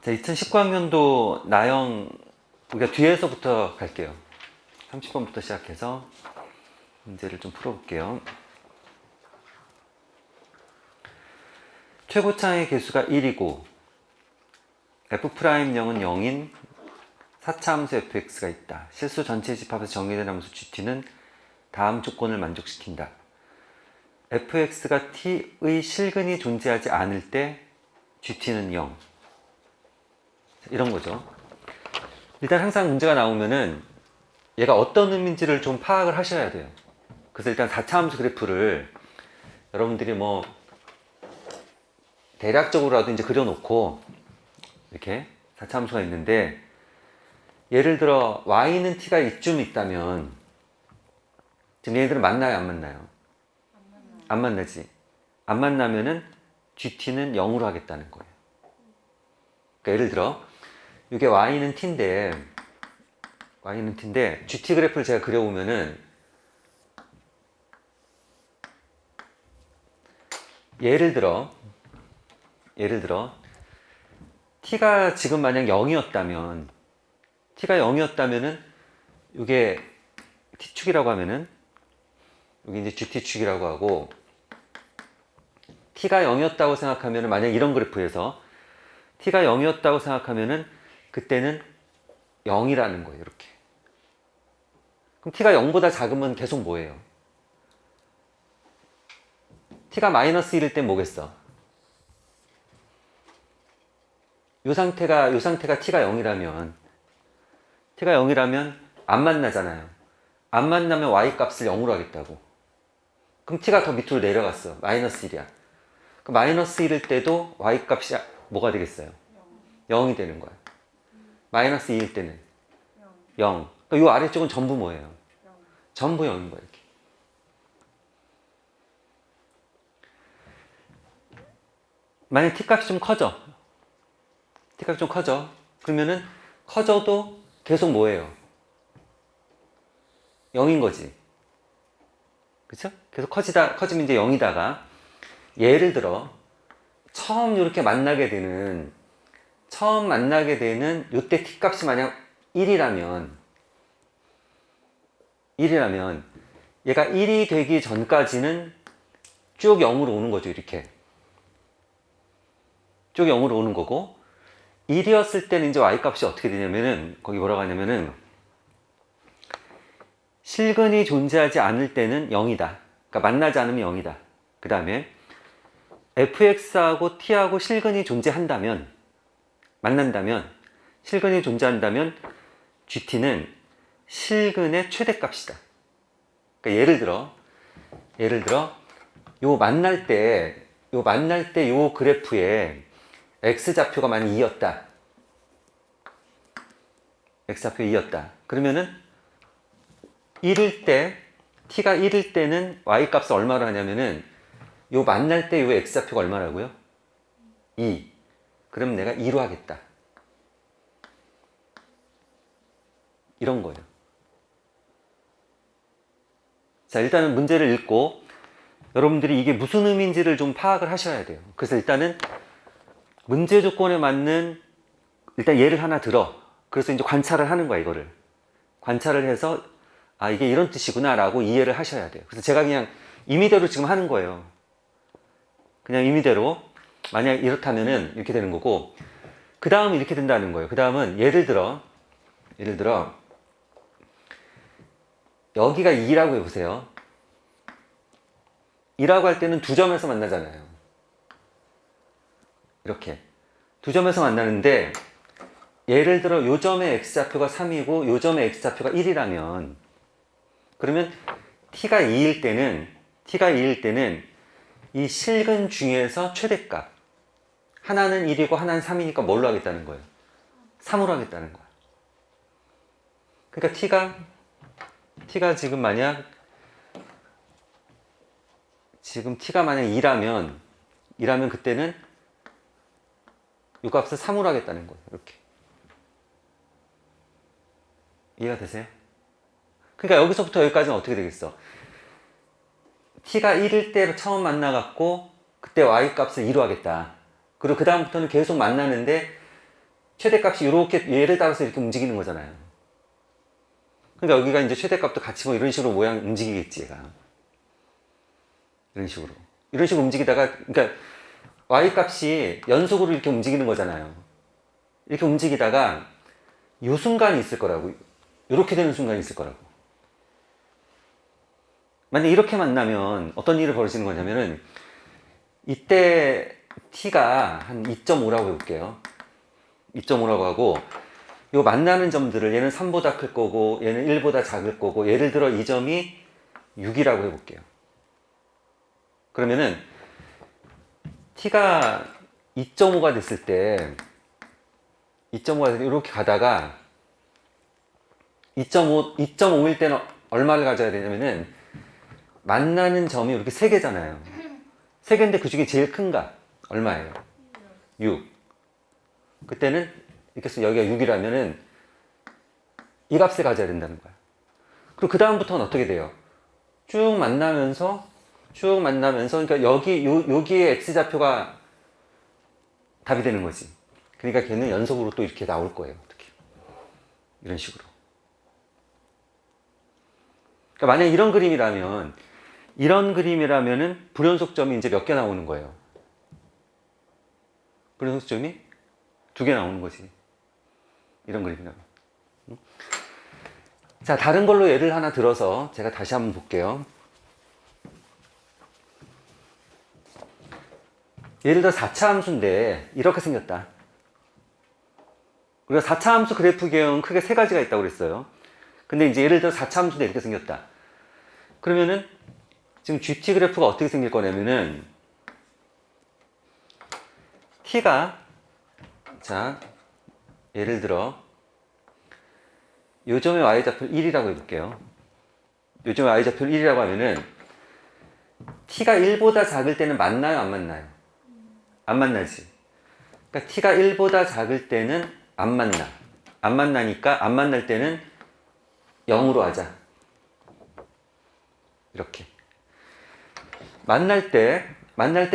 자, 2019학년도 나형 우리가 뒤에서부터 갈게요. 30번부터 시작해서 문제를 좀 풀어볼게요. 최고차의 개수가 1이고 F'영은 0인 4차 함수 fx가 있다. 실수 전체 집합에서 정의된 함수 gt는 다음 조건을 만족시킨다. fx가 t의 실근이 존재하지 않을 때 gt는 0. 이런 거죠. 일단 항상 문제가 나오면은 얘가 어떤 의미인지를 좀 파악을 하셔야 돼요. 그래서 일단 4차 함수 그래프를 여러분들이 뭐 대략적으로라도 이제 그려놓고 이렇게 4차 함수가 있는데, 예를 들어 y는 t가 이쯤 있다면 지금 얘네들은 만나요, 안 만나요? 안 만나지. 안 만나면은 gt는 0으로 하겠다는 거예요. 그러니까 예를 들어 이게 y는 t인데 gt 그래프를 제가 그려보면은 예를 들어 t가 지금 만약 0이었다면 이게 t축이라고 하면은 여기 이제 gt축이라고 하고, t가 0이었다고 생각하면은 만약 이런 그래프에서 t가 0이었다고 생각하면은 그때는 0이라는 거예요. 이렇게. 그럼 t가 0보다 작으면 계속 뭐예요? t가 마이너스 1일 땐 뭐겠어? 요 상태가 t가 0이라면 안 만나잖아요. 안 만나면 y 값을 0으로 하겠다고. 그럼 t가 더 밑으로 내려갔어. 마이너스 1이야. 그럼 마이너스 1일 때도 y 값이 뭐가 되겠어요? 0이 되는 거야. 마이너스 2일 때는 0. 그러니까 이 아래쪽은 전부 뭐예요? 전부 0인 거예요. 이렇게. 만약 t 값이 좀 커져. 그러면은 커져도 계속 뭐예요? 0인 거지. 그쵸? 계속 커지면 이제 0이다가, 예를 들어 처음 이렇게 만나게 되는 요때 t 값이 만약 1이라면 얘가 1이 되기 전까지는 쭉 0으로 오는 거죠. 이렇게 쭉 0으로 오는 거고, 1이었을 때는 이제 y 값이 어떻게 되냐면은, 거기 뭐라고 하냐면은 실근이 존재하지 않을 때는 0이다. 그러니까 만나지 않으면 0이다. 그 다음에 fx하고 t하고 실근이 존재한다면, 실근이 존재한다면 gt는 실근의 최대값이다. 그러니까 예를 들어 요 만날 때 요 그래프에 x좌표가 만약 2였다. x좌표 2였다. 그러면은 t가 1일 때는 y 값을 얼마로 하냐면은 요 만날 때 요 x좌표가 얼마라고요? 2. 그럼 내가 2로 하겠다. 이런 거예요. 자, 일단은 문제를 읽고 여러분들이 이게 무슨 의미인지를 좀 파악을 하셔야 돼요. 그래서 일단은 문제 조건에 맞는 일단 예를 하나 들어. 그래서 이제 관찰을 하는 거야, 이거를. 관찰을 해서 아, 이게 이런 뜻이구나 라고 이해를 하셔야 돼요. 그래서 제가 그냥 임의대로 지금 하는 거예요. 그냥 임의대로 만약 이렇다면은 이렇게 되는 거고, 그 다음은 이렇게 된다는 거예요. 그 다음은 예를 들어 여기가 2라고 해보세요. 2라고 할 때는 두 점에서 만나잖아요. 이렇게 두 점에서 만나는데, 예를 들어 요 점의 x좌표가 3이고 요 점의 x좌표가 1이라면, 그러면 t가 2일 때는 이 실근 중에서 최대값, 하나는 1이고 하나는 3이니까 뭘로 하겠다는 거예요? 3으로 하겠다는 거야. 그러니까 t가 지금 만약 t가 만약 2라면 그때는 이 값을 3으로 하겠다는 거예요. 이렇게. 이해가 되세요? 그러니까 여기서부터 여기까지는 어떻게 되겠어? t가 1일 때 처음 만나갖고 그때 y 값을 2로 하겠다. 그리고 그 다음부터는 계속 만나는데 최대값이 이렇게 얘를 따라서 이렇게 움직이는 거잖아요. 그러니까 여기가 이제 최대값도 같이 뭐 이런 식으로 모양 움직이겠지, 얘가. 이런 식으로. 이런 식으로 움직이다가, 그러니까 y 값이 연속으로 이렇게 움직이는 거잖아요. 이렇게 움직이다가 이 순간이 있을 거라고. 이렇게 되는 순간이 있을 거라고. 만약 이렇게 만나면 어떤 일이 벌어지는 거냐면은 이때 t가 한 2.5라고 해볼게요. 2.5라고 하고 요 만나는 점들을 얘는 3보다 클 거고 얘는 1보다 작을 거고 예를 들어 이 점이 6이라고 해볼게요. 그러면은 t가 2.5가 됐을 때 2.5가 됐을 때 이렇게 가다가 2.5일 때는 얼마를 가져야 되냐면은 만나는 점이 이렇게 3개잖아요. 3개인데 그 중에 제일 큰 값 얼마예요? 6. 그때는 이렇게 해서 여기가 6이라면은 이 값을 가져야 된다는 거야. 그리고 그 다음부터는 어떻게 돼요? 쭉 만나면서 그러니까 여기에 x좌표가 답이 되는 거지. 그러니까 걔는 연속으로 또 이렇게 나올 거예요. 어떻게? 이런 식으로. 그러니까 만약 이런 그림이라면은 불연속점이 이제 몇 개 나오는 거예요? 불연속점이 2개 나오는 거지. 이런 그림이라면. 자, 다른 걸로 예를 하나 들어서 제가 다시 한번 볼게요. 예를 들어 4차 함수인데 이렇게 생겼다. 우리가 4차 함수 그래프 개형은 크게 3가지가 있다고 그랬어요. 근데 이제 예를 들어 4차 함수인데 이렇게 생겼다. 그러면은 지금 GT 그래프가 어떻게 생길 거냐면은 t가 자 예를 들어 요점의 y좌표 1이라고 해볼게요. 요점의 y좌표 1이라고 하면은 t가 1보다 작을 때는 만나요? 안 만나요? 안 만나지. 그러니까 t가 1보다 작을 때는 안 만나. 안 만나니까 안 만날 때는 0으로 하자. 이렇게. 만날 때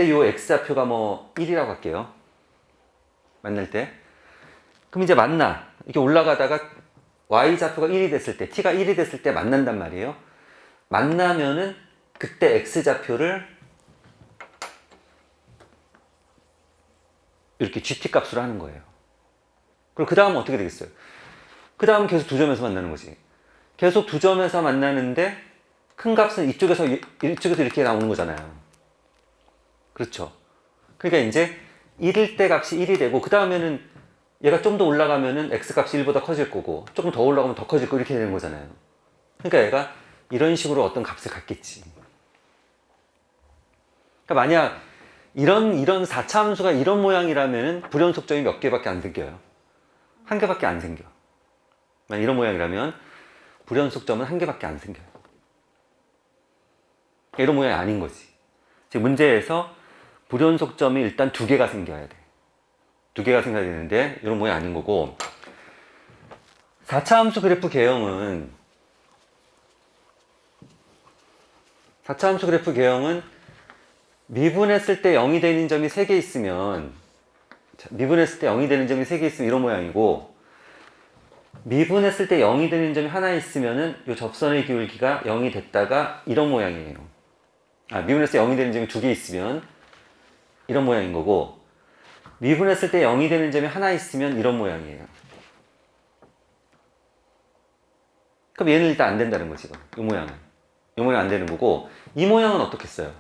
요 x좌표가 뭐 1이라고 할게요. 만날 때. 그럼 이제 만나. 이렇게 올라가다가 y좌표가 1이 됐을 때, t가 1이 됐을 때 만난단 말이에요. 만나면은 그때 x좌표를 이렇게 gt 값으로 하는 거예요. 그리고 그 다음은 어떻게 되겠어요? 그 다음은 계속 두 점에서 만나는 거지. 계속 두 점에서 만나는데 큰 값은 이쪽에서 이렇게 나오는 거잖아요. 그렇죠. 그러니까 이제 1일 때 값이 1이 되고 그 다음에는 얘가 좀 더 올라가면은 x값이 1보다 커질 거고 조금 더 올라가면 더 커질 거 이렇게 되는 거잖아요. 그러니까 얘가 이런 식으로 어떤 값을 갖겠지. 그러니까 만약 이런 4차 함수가 이런 모양이라면은 불연속점이 몇 개밖에 안 생겨요? 한 개밖에 안 생겨. 만약 이런 모양이라면 불연속점은 한 개밖에 안 생겨요. 그러니까 이런 모양이 아닌 거지. 지금 문제에서 불연속점이 일단 2개가 생겨야 돼. 2개가 생겨야 되는데 이런 모양이 아닌 거고 4차 함수 그래프 개형은 4차 함수 그래프 개형은 미분했을 때 0이 되는 점이 3개 있으면 미분했을 때 0이 되는 점이 3개 있으면 이런 모양이고 미분했을 때 0이 되는 점이 하나 있으면은 이 접선의 기울기가 0이 됐다가 이런 모양이에요. 미분했을 때 0이 되는 점이 2개 있으면 이런 모양인 거고 미분했을 때 0이 되는 점이 하나 있으면 이런 모양이에요. 그럼 얘는 일단 안 된다는 거지. 이 모양은. 이 모양 안 되는 거고 이 모양은 어떻겠어요?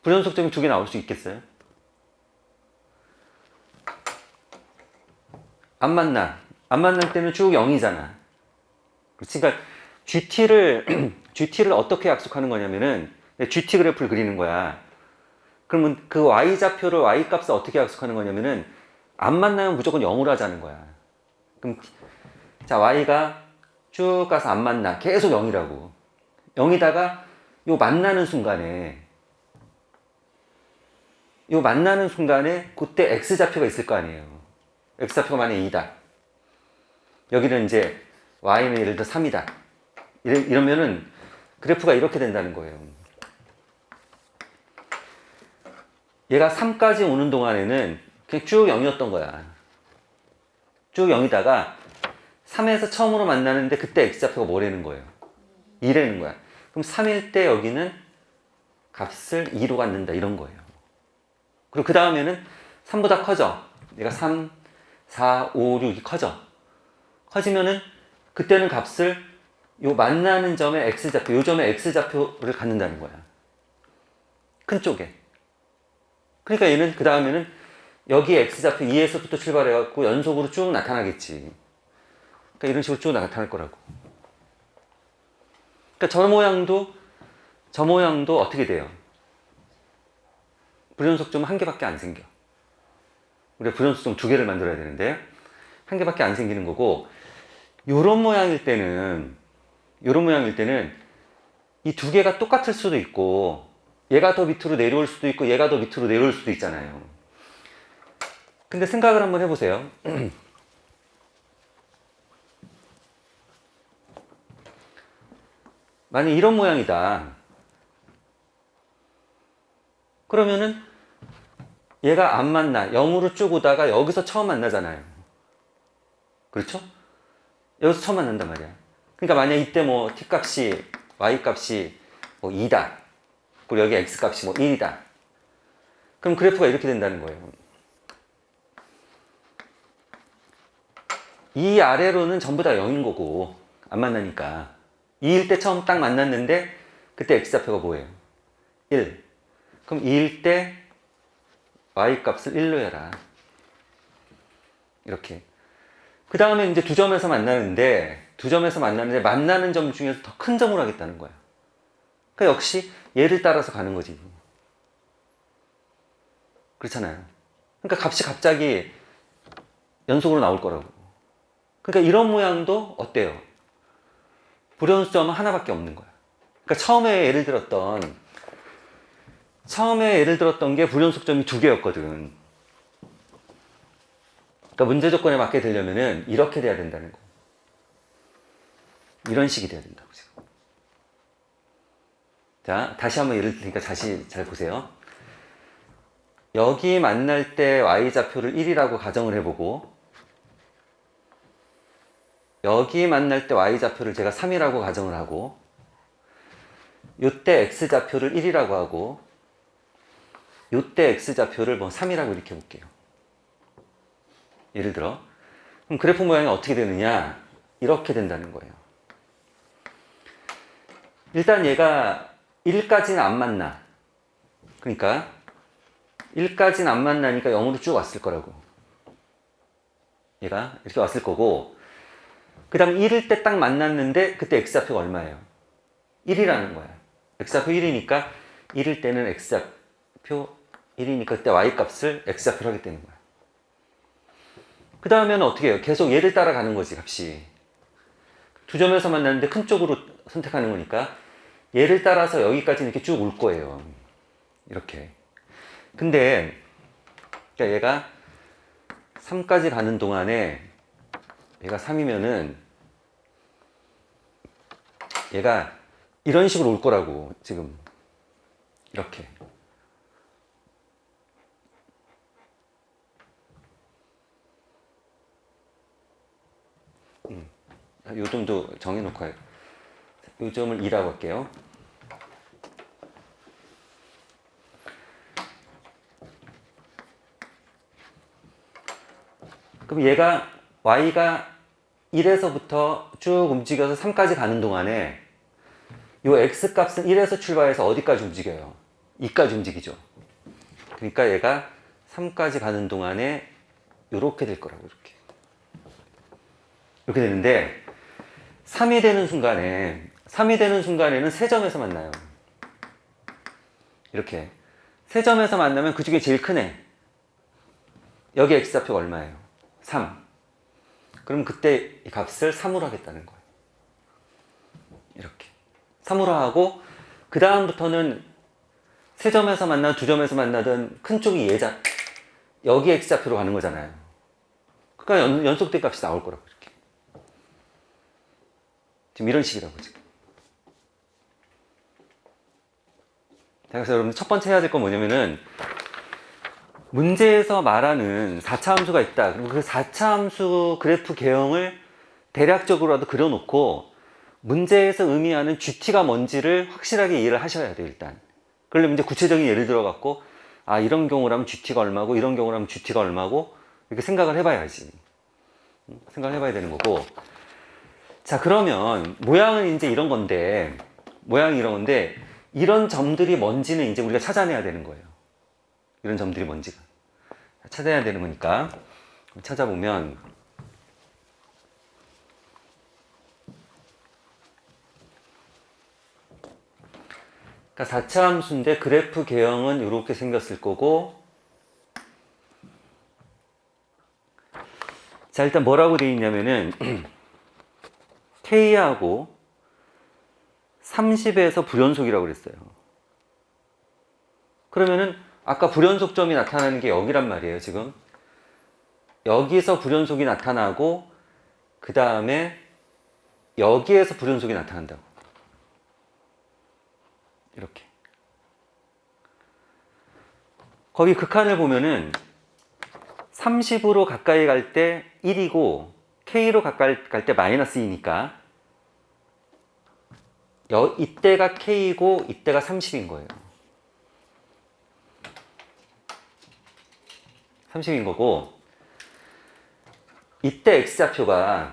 불연속점이 2개 나올 수 있겠어요? 안 만나. 안 만날 때는 쭉 0이잖아. 그렇지? 그러니까 GT를 어떻게 약속하는 거냐면은 GT 그래프를 그리는 거야. 그러면 그 y좌표를 y값을 어떻게 약속하는 거냐면은 안 만나면 무조건 0으로 하자는 거야. 그럼 자 y가 쭉 가서 안 만나. 계속 0이라고. 0이다가 요 만나는 순간에 그때 x좌표가 있을 거 아니에요. x좌표가 만약에 2다. 여기는 이제 y는 예를 들어 3이다. 이러면은 그래프가 이렇게 된다는 거예요. 얘가 3까지 오는 동안에는 그냥 쭉 0이었던 거야. 쭉 0이다가 3에서 처음으로 만나는데 그때 x좌표가 뭐라는 거예요? 2라는 거야. 그럼 3일 때 여기는 값을 2로 갖는다 이런 거예요. 그리고 그 다음에는 3보다 커져. 얘가 3, 4, 5, 6이 커져. 커지면은 그때는 값을 요 만나는 점에 x좌표, 요 점에 x좌표를 갖는다는 거야. 큰 쪽에. 그러니까 얘는 그 다음에는 여기 x좌표 2에서부터 출발해갖고 연속으로 쭉 나타나겠지. 그러니까 이런 식으로 쭉 나타날 거라고. 그러니까 저 모양도 어떻게 돼요? 불연속점 한 개밖에 안 생겨. 우리가 불연속점 두 개를 만들어야 되는데 한 개밖에 안 생기는 거고, 요런 모양일 때는 이 두 개가 똑같을 수도 있고 얘가 더 밑으로 내려올 수도 있고 얘가 더 밑으로 내려올 수도 있잖아요. 근데 생각을 한번 해보세요. 만약 이런 모양이다. 그러면은 얘가 안 만나. 0으로 쭉 오다가 여기서 처음 만나잖아요. 그렇죠? 여기서 처음 만난단 말이야. 그러니까 만약 이때 뭐 t값이 y값이 뭐 2다. 그리고 여기 x값이 뭐 1이다. 그럼 그래프가 이렇게 된다는 거예요. 이 아래로는 전부 다 0인 거고 안 만나니까 2일 때 처음 딱 만났는데 그때 x좌표가 뭐예요? 1. 그럼 2일 때 y값을 1로 해라. 이렇게. 그 다음에 이제 두 점에서 만나는데 만나는 점 중에서 더 큰 점으로 하겠다는 거야. 그러니까 역시 얘를 따라서 가는 거지. 그렇잖아요. 그러니까 값이 갑자기 연속으로 나올 거라고. 그러니까 이런 모양도 어때요? 불연수점은 하나밖에 없는 거야. 그러니까 처음에 예를 들었던 게 불연속점이 두 개였거든. 그러니까 문제 조건에 맞게 되려면은 이렇게 돼야 된다는 거. 이런 식이 돼야 된다고 지금. 자, 다시 한번 예를 드리니까 다시 잘 보세요. 여기 만날 때 y좌표를 1이라고 가정을 해보고, 여기 만날 때 y좌표를 제가 3이라고 가정을 하고, 요때 x좌표를 1이라고 하고, 요때 x좌표를 뭐 3이라고 이렇게 볼게요. 예를 들어. 그럼 그래프 모양이 어떻게 되느냐? 이렇게 된다는 거예요. 일단 얘가 1까지는 안 만나. 그러니까 1까지는 안 만나니까 0으로 쭉 왔을 거라고. 얘가 이렇게 왔을 거고, 그 다음 1일 때 딱 만났는데 그때 x좌표가 얼마예요? 1이라는 거야. x좌표 1이니까 1일 때는 x좌표 1이니까 그때 y값을 x좌표로 하게 되는 거야. 그 다음에는 어떻게 해요? 계속 얘를 따라가는 거지, 값이. 두 점에서 만났는데 큰 쪽으로 선택하는 거니까 얘를 따라서 여기까지 이렇게 쭉 올 거예요. 이렇게. 근데 그러니까 얘가 3까지 가는 동안에 얘가 3이면은 얘가 이런 식으로 올 거라고 지금. 이렇게. 요 점도 정해놓고 요 점을 2라고 할게요. 그럼 얘가 y가 1에서부터 쭉 움직여서 3까지 가는 동안에 요 x값은 1에서 출발해서 어디까지 움직여요? 2까지 움직이죠. 그러니까 얘가 3까지 가는 동안에 요렇게 될 거라고. 이렇게 되는데 3이 되는 순간에는 세 점에서 만나요. 이렇게 세 점에서 만나면 그 중에 제일 큰 애, 여기 x좌표가 얼마예요? 3. 그럼 그때 이 값을 3으로 하겠다는 거예요. 이렇게 3으로 하고, 그 다음부터는 세 점에서 만나 두 점에서 만나든 큰 쪽이 여기 x좌표로 가는 거잖아요. 그러니까 연속된 값이 나올 거라고. 이렇게 지금 이런 식이라고 지금. 그래서 여러분 첫 번째 해야 될 건 뭐냐면은 문제에서 말하는 4차 함수가 있다. 그리고 그 4차 함수 그래프 개형을 대략적으로라도 그려놓고 문제에서 의미하는 GT가 뭔지를 확실하게 이해를 하셔야 돼요, 일단. 그러려면 이제 구체적인 예를 들어갖고, 아, 이런 경우라면 GT가 얼마고, 이런 경우라면 GT가 얼마고, 이렇게 생각을 해봐야지. 생각을 해봐야 되는 거고. 자, 그러면 모양은 이제 이런 건데, 모양이 이런 건데, 이런 점들이 뭔지는 이제 우리가 찾아내야 되는 거예요. 이런 점들이 뭔지가. 찾아야 되는 거니까. 찾아보면, 그러니까 4차 함수인데 그래프 개형은 이렇게 생겼을 거고, 자, 일단 뭐라고 되어 있냐면은 K하고 30에서 불연속이라고 그랬어요. 그러면은 아까 불연속점이 나타나는 게 여기란 말이에요, 지금. 여기서 불연속이 나타나고 그 다음에 여기에서 불연속이 나타난다고. 이렇게. 거기 극한을 보면은 30으로 가까이 갈 때 1이고 K로 가까이 갈 때 마이너스 2니까 이때가 K이고 이때가 30인 거예요. 30인 거고 이때 X좌표가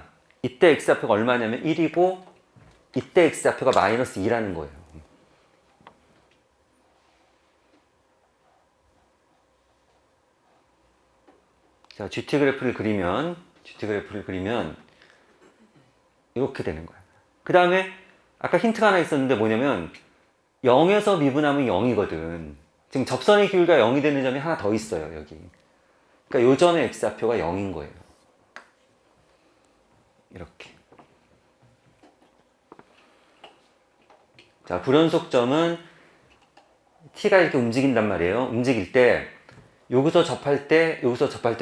얼마냐면 1이고 이때 X좌표가 마이너스 2라는 거예요. 자, GT 그래프를 그리면 이렇게 되는 거야. 그 다음에 아까 힌트가 하나 있었는데 뭐냐면 0에서 미분하면 0이거든. 지금 접선의 기울기가 0이 되는 점이 하나 더 있어요, 여기. 그러니까 요 점의 X좌표가 0인 거예요. 이렇게. 자, 불연속점은 t가 이렇게 움직인단 말이에요. 움직일 때 여기서 접할 때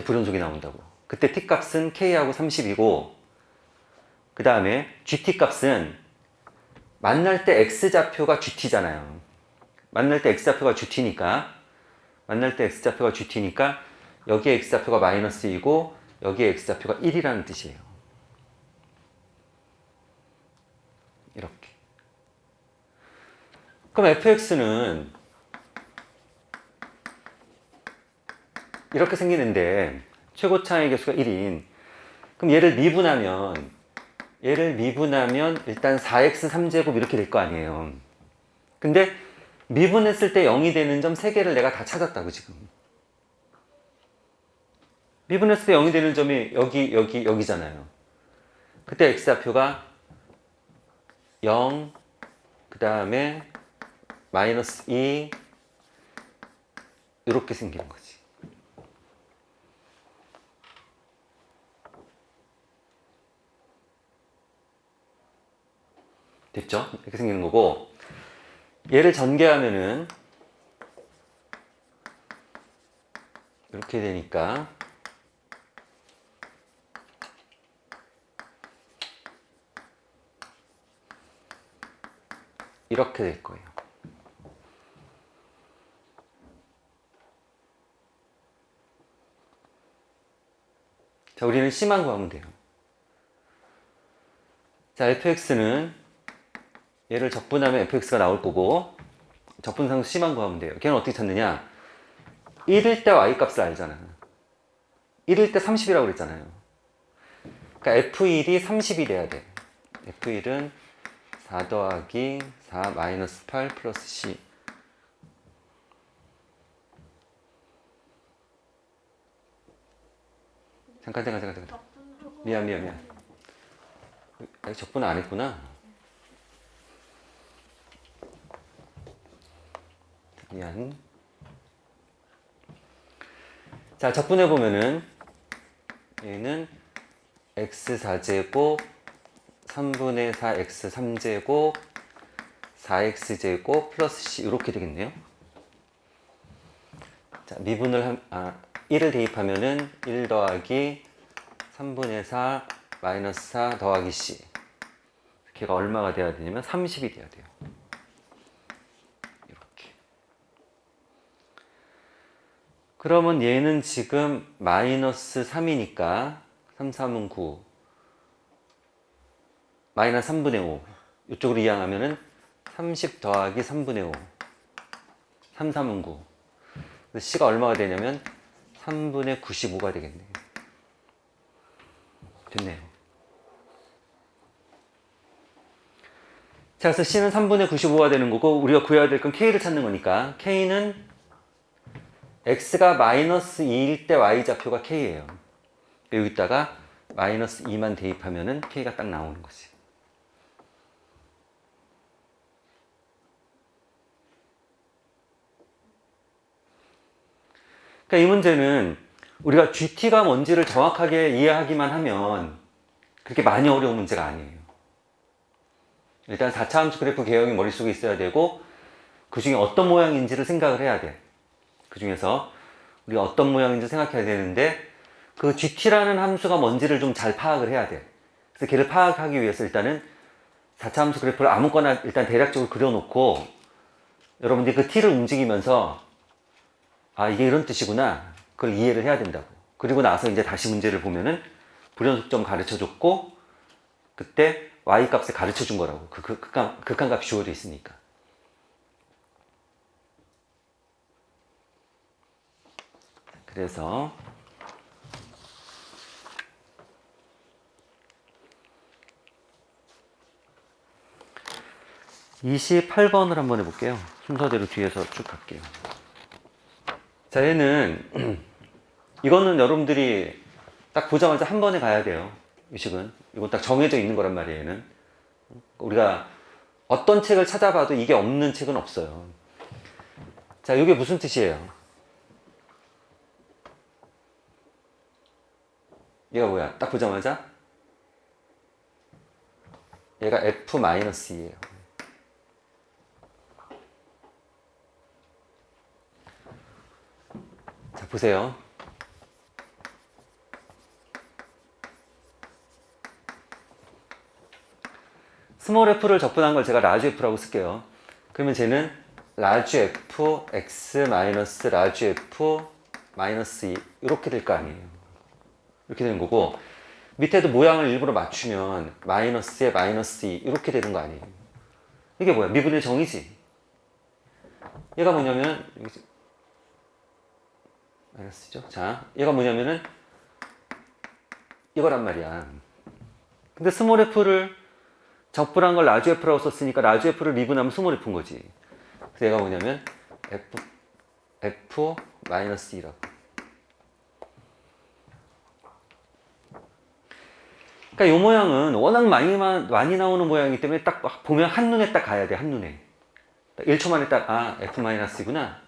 불연속이 나온다고. 그때 t 값은 k하고 30이고 그 다음에 gt 값은 만날 때 x좌표가 gt잖아요. 만날 때 x좌표가 gt니까 여기에 x좌표가 마이너스 2고 여기에 x좌표가 1이라는 뜻이에요. 이렇게. 그럼 fx는 이렇게 생기는데 최고 차의 개수가 1인. 그럼 얘를 미분하면 일단 4x 3제곱 이렇게 될 거 아니에요. 근데 미분했을 때 0이 되는 점 3개를 내가 다 찾았다고 지금. 미분했을 때 0이 되는 점이 여기잖아요. 그때 x좌표가 0, 그 다음에 마이너스 2 이렇게 생기는 거지. 됐죠? 이렇게 생기는 거고 얘를 전개하면은 이렇게 되니까 이렇게 될 거예요. 자, 우리는 C만 구하면 돼요. 자, fx는 얘를 적분하면 fx가 나올 거고 적분상수 C만 구하면 돼요. 걔는 어떻게 찾느냐? 1일 때 y값을 알잖아. 1일 때 30이라고 그랬잖아요. 그러니까 f1이 30이 돼야 돼. f1은 4 더하기 4 마이너스 8 플러스 C. 잠깐. 미안. 아직 적분 안 했구나. 미안. 자, 적분해보면은 얘는 x4제곱 3분의 4x3제곱 4x제곱 플러스 c 이렇게 되겠네요. 자, 미분을 1을 대입하면은 1 더하기 3분의 4 마이너스 4 더하기 c. 걔가 얼마가 돼야 되냐면 30이 돼야 돼요. 그러면 얘는 지금 마이너스 3이니까 3, 3은 9 마이너스 3분의 5 이쪽으로 이항하면은 30 더하기 3분의 5 3, 3은 9 그래서 C가 얼마가 되냐면 3분의 95가 되겠네요. 됐네요. 자, 그래서 C는 3분의 95가 되는 거고 우리가 구해야 될 건 K를 찾는 거니까 K는 X가 마이너스 2일 때 Y좌표가 K예요. 여기다가 마이너스 2만 대입하면은 K가 딱 나오는 거지. 그러니까 이 문제는 우리가 GT가 뭔지를 정확하게 이해하기만 하면 그렇게 많이 어려운 문제가 아니에요. 일단 4차 함수 그래프 개형이 머릿속에 있어야 되고 그 중에 어떤 모양인지를 생각을 해야 돼. 그 중에서 우리가 어떤 모양인지 생각해야 되는데 그 GT라는 함수가 뭔지를 좀 잘 파악을 해야 돼. 그래서 걔를 파악하기 위해서 일단은 4차 함수 그래프를 아무거나 일단 대략적으로 그려놓고 여러분들이 그 T를 움직이면서 아 이게 이런 뜻이구나 그걸 이해를 해야 된다고. 그리고 나서 이제 다시 문제를 보면은 불연속점 가르쳐줬고 그때 y 값을 가르쳐준 거라고. 극한값이 주어져 있으니까. 그래서 28번을 한번 해볼게요. 순서대로 뒤에서 쭉 갈게요. 자, 얘는 이거는 여러분들이 딱 보자마자 한 번에 가야 돼요. 이 식은. 이건 딱 정해져 있는 거란 말이에요. 얘는. 우리가 어떤 책을 찾아봐도 이게 없는 책은 없어요. 자, 이게 무슨 뜻이에요? 얘가 뭐야? 딱 보자마자 얘가 F-2예요. 자, 보세요. 스몰 f를 적분한 걸 제가 라지 f라고 쓸게요. 그러면 쟤는 라지 f x 마이너스 라지 f 마이너스 2 이렇게 될 거 아니에요. 이렇게 되는 거고 밑에도 모양을 일부러 맞추면 마이너스에 마이너스 2 이렇게 되는 거 아니에요. 이게 뭐야? 미분의 정이지. 얘가 뭐냐면 마이너스죠. 자, 얘가 뭐냐면은 이거란 말이야. 근데 스몰 f를 적분한 걸 라지 f라고 썼으니까 라지 f를 미분하면 스몰 f인 거지. 그래서 얘가 뭐냐면 f 마이너스 2라고. 그러니까 이 모양은 워낙 많이 나오는 모양이기 때문에 딱 보면 한눈에 딱 가야 돼. 한눈에 1초 만에 딱 아 f 마이너스구나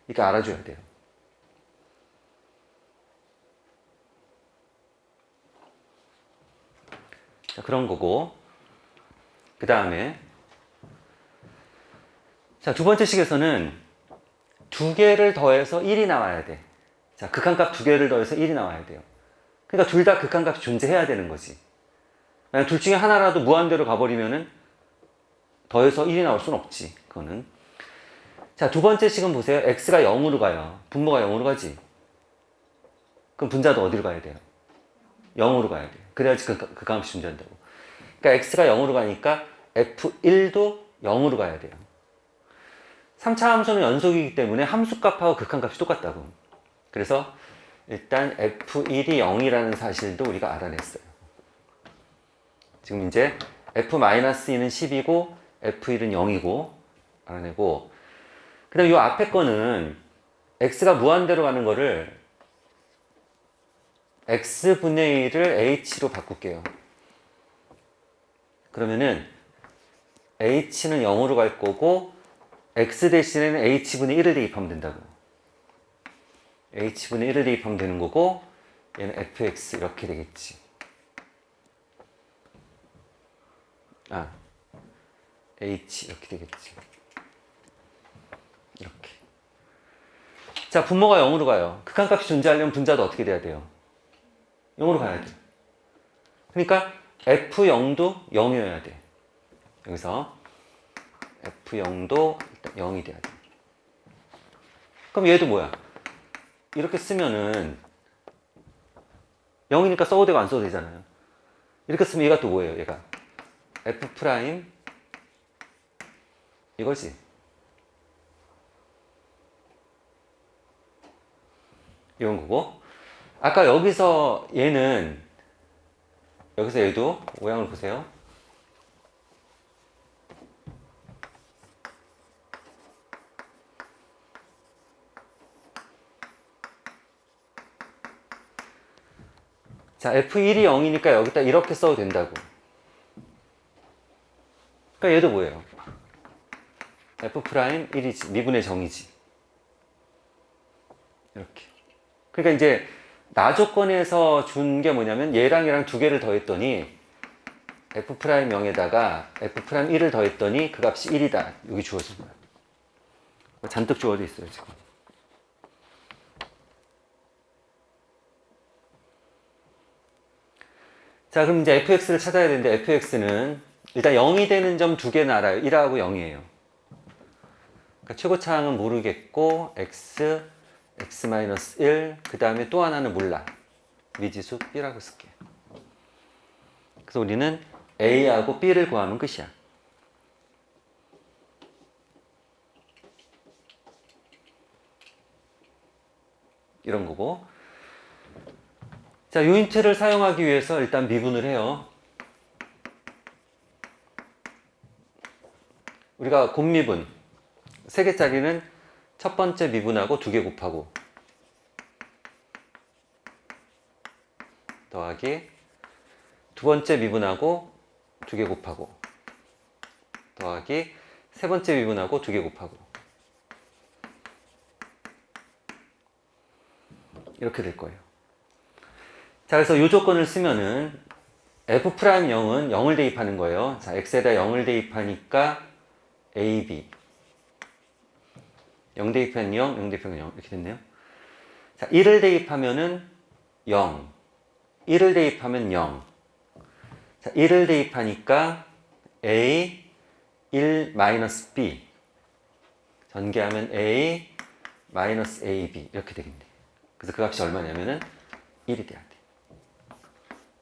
이렇게 알아줘야 돼요. 자, 그런 거고 그 다음에 자, 두 번째 식에서는 두 개를 더해서 1이 나와야 돼. 자, 극한값 두 개를 더해서 1이 나와야 돼요. 그러니까 둘 다 극한값이 존재해야 되는 거지. 만약 둘 중에 하나라도 무한대로 가버리면은 더해서 1이 나올 수는 없지. 그거는. 자, 두 번째 식은 보세요. x가 0으로 가요. 분모가 0으로 가지. 그럼 분자도 어디로 가야 돼요? 0으로 가야 돼요. 그래야지 극한값이 존재한다고. 그러니까 x가 0으로 가니까 f1도 0으로 가야 돼요. 3차 함수는 연속이기 때문에 함수값하고 극한값이 똑같다고. 그래서 일단 f1이 0이라는 사실도 우리가 알아냈어요. 지금 이제 f-2는 10이고 f1은 0이고 알아내고 그 다음에 이 앞에 거는 x가 무한대로 가는 거를 x분의 1을 h로 바꿀게요. 그러면은 h는 0으로 갈 거고 x 대신에는 h분의 1을 대입하면 된다고. h분의 1을 대입하면 되는 거고 얘는 fx 이렇게 되겠지. 아, h 이렇게 되겠지. 이렇게. 자, 분모가 0으로 가요. 극한값이 존재하려면 분자도 어떻게 돼야 돼요? 0으로 가야 돼. 그러니까 f0도 0이어야 돼. 여기서 f0도 0이 돼야 돼. 그럼 얘도 뭐야? 이렇게 쓰면은 0이니까 써도 되고 안 써도 되잖아요. 이렇게 쓰면 얘가 또 뭐예요? 얘가 f 프라임 이거지. 이런 거고, 아까 여기서 얘는, 여기서 얘도 모양을 보세요. 자, F1이 0이니까 여기다 이렇게 써도 된다고. 그러니까 얘도 뭐예요? F'1이지. 미분의 정이지. 이렇게. 그러니까 이제 나 조건에서 준 게 뭐냐면 얘랑 얘랑 두 개를 더했더니 F'0에다가 F'1을 더했더니 그 값이 1이다. 여기 주어진 거야. 잔뜩 주어져 있어요, 지금. 자, 그럼 이제 fx를 찾아야 되는데 fx는 일단 0이 되는 점 두 개는 알아요. 1하고 0이에요. 그러니까 최고차항은 모르겠고 x, x-1, 그 다음에 또 하나는 몰라. 미지수 b라고 쓸게. 그래서 우리는 a하고 b를 구하면 끝이야. 이런 거고. 자, 유인트를 사용하기 위해서 일단 미분을 해요. 우리가 곱미분 3개짜리는 첫 번째 미분하고 2개 곱하고 더하기 두 번째 미분하고 2개 곱하고 더하기 세 번째 미분하고 2개 곱하고 이렇게 될 거예요. 자, 그래서 이 조건을 쓰면은 f'0은 0을 대입하는 거예요. 자, x에다 0을 대입하니까 ab 0 대입하면 0, 0 대입하면 0 이렇게 됐네요. 자, 1을 대입하면은 0, 1을 대입하면 0. 자, 1을 대입하니까 a 1 마이너스 b 전개하면 a 마이너스 ab 이렇게 되겠네. 그래서 그 값이 얼마냐면은 1이 돼야 돼.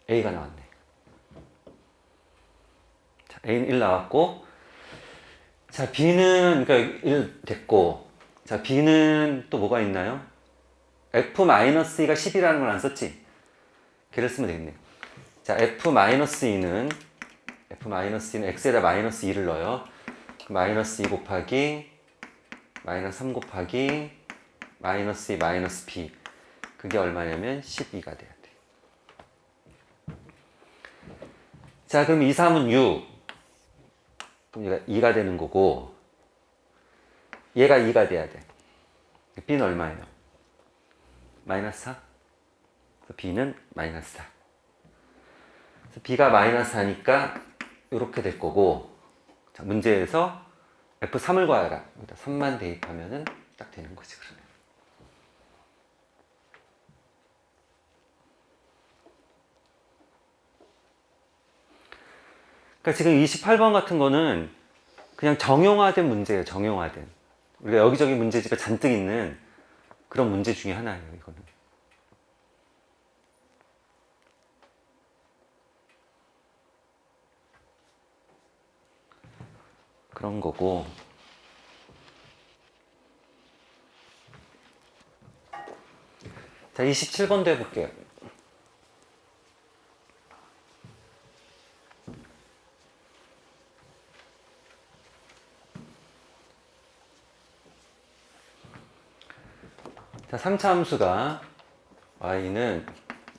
a가 나왔네. 자, a는 1 나왔고, 자, b는 그러니까 1 됐고, 자, b는 또 뭐가 있나요? f-2가 10이라는 걸 안 썼지? 걔를 쓰면 되겠네요. 자, f-2는 x에다 마이너스 2를 넣어요. 마이너스 2 곱하기 마이너스 3 곱하기 마이너스 2 마이너스 b 그게 얼마냐면 12가 돼야 돼. 자, 그럼 2, 3은 6. 그럼 얘가 2가 되는 거고 얘가 2가 돼야 돼. b는 얼마예요? 마이너스 4. b는 마이너스 4. 그래서 b가 마이너스 4니까 이렇게 될 거고, 자, 문제에서 f3을 구하라. 여기다 3만 대입하면은 딱 되는 거지, 그러면. 그러니까 지금 28번 같은 거는 그냥 정형화된 문제예요, 정형화된. 우리가 여기저기 문제집에 잔뜩 있는 그런 문제 중에 하나예요, 이거는. 그런 거고. 자, 27번도 해볼게요. 자, 3차 함수가 y는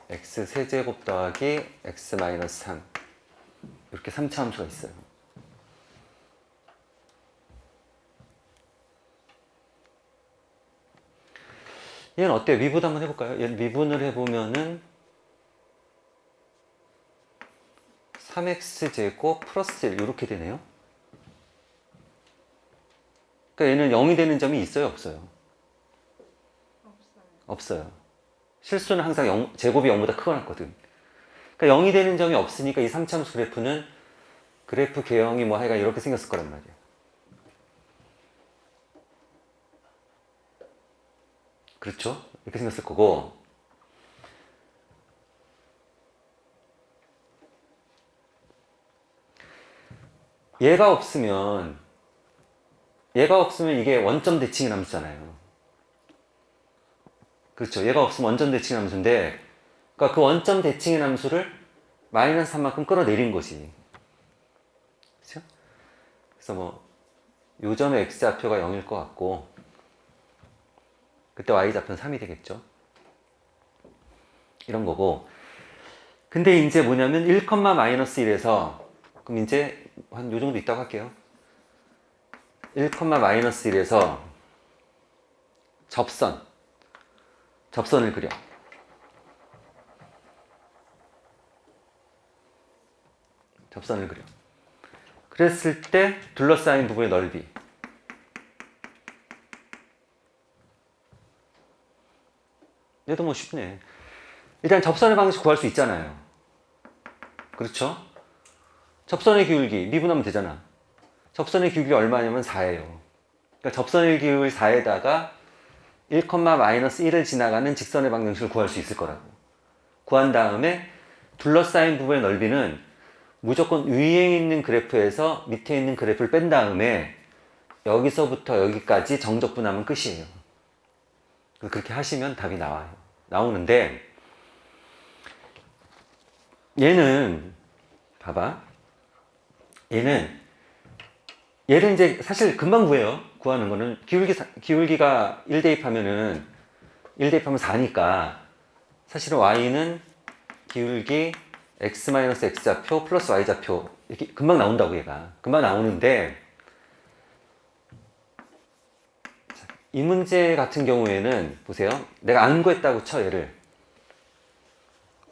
x 세제곱 더하기 x 마이너스 3 이렇게 3차 함수가 있어요. 얘는 어때요? 미분 한번 해볼까요? 얘는 미분을 해보면은 3x제곱 플러스 1 이렇게 되네요. 그러니까 얘는 0이 되는 점이 있어요? 없어요? 없어요. 실수는 항상 제곱이 0보다 크거나 같거든. 그러니까 0이 되는 점이 없으니까 이 3차함수 그래프는 그래프 개형이 뭐 하여간 이렇게 생겼을 거란 말이에요. 그렇죠? 이렇게 생겼을 거고, 얘가 없으면 이게 원점 대칭이 남수잖아요. 그렇죠. 얘가 없으면 원점 대칭이 남수인데, 그러니까 그 원점 대칭의 함수를 마이너스 3만큼 끌어내린 거지. 그렇죠? 그래서 뭐 요 점의 x좌표가 0일 것 같고, 그때 y좌표는 3이 되겠죠. 이런 거고. 근데 이제 뭐냐면 1,-1에서 그럼 이제 한 요 정도 있다고 할게요. 1,-1에서 접선을 그려. 접선을 그려. 그랬을 때 둘러싸인 부분의 넓이. 얘도 뭐 쉽네. 일단 접선의 방식 구할 수 있잖아요. 그렇죠? 접선의 기울기 미분하면 되잖아. 접선의 기울기 얼마냐면 4예요. 그러니까 접선의 기울기 4에다가 1,-1을 지나가는 직선의 방정식을 구할 수 있을 거라고. 구한 다음에 둘러싸인 부분의 넓이는 무조건 위에 있는 그래프에서 밑에 있는 그래프를 뺀 다음에 여기서부터 여기까지 정적분하면 끝이에요. 그렇게 하시면 답이 나와요. 나오는데 얘는 봐봐. 얘를 이제 사실 금방 구해요. 구하는 거는 기울기가 1 대입하면 4니까 사실은 y는 기울기 x-x좌표 플러스 y좌표 이렇게 금방 나온다고. 얘가 금방 나오는데 이 문제 같은 경우에는 보세요. 내가 안 구했다고 쳐. 얘를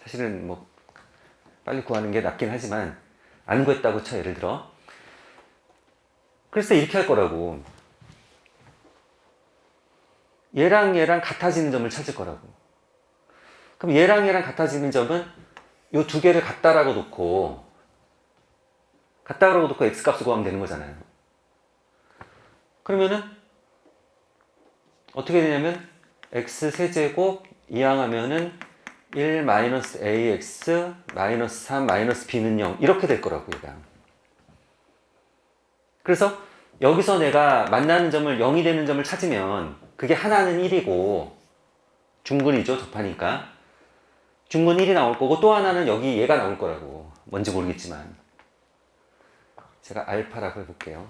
사실은 뭐 빨리 구하는 게 낫긴 하지만 안 구했다고 쳐. 예를 들어 그래서 이렇게 할 거라고. 얘랑 같아지는 점을 찾을 거라고. 그럼 얘랑 같아지는 점은 요 두 개를 같다라고 놓고 x값을 구하면 되는 거잖아요. 그러면은 어떻게 되냐면 x세제곱 이항하면은 1-ax -3 -b는 0 이렇게 될 거라고. 얘가. 그래서 여기서 내가 만나는 점을 0이 되는 점을 찾으면 그게 하나는 1이고 중근이죠. 접하니까 중근 1이 나올 거고 또 하나는 여기 얘가 나올 거라고. 뭔지 모르겠지만 제가 알파라고 해볼게요.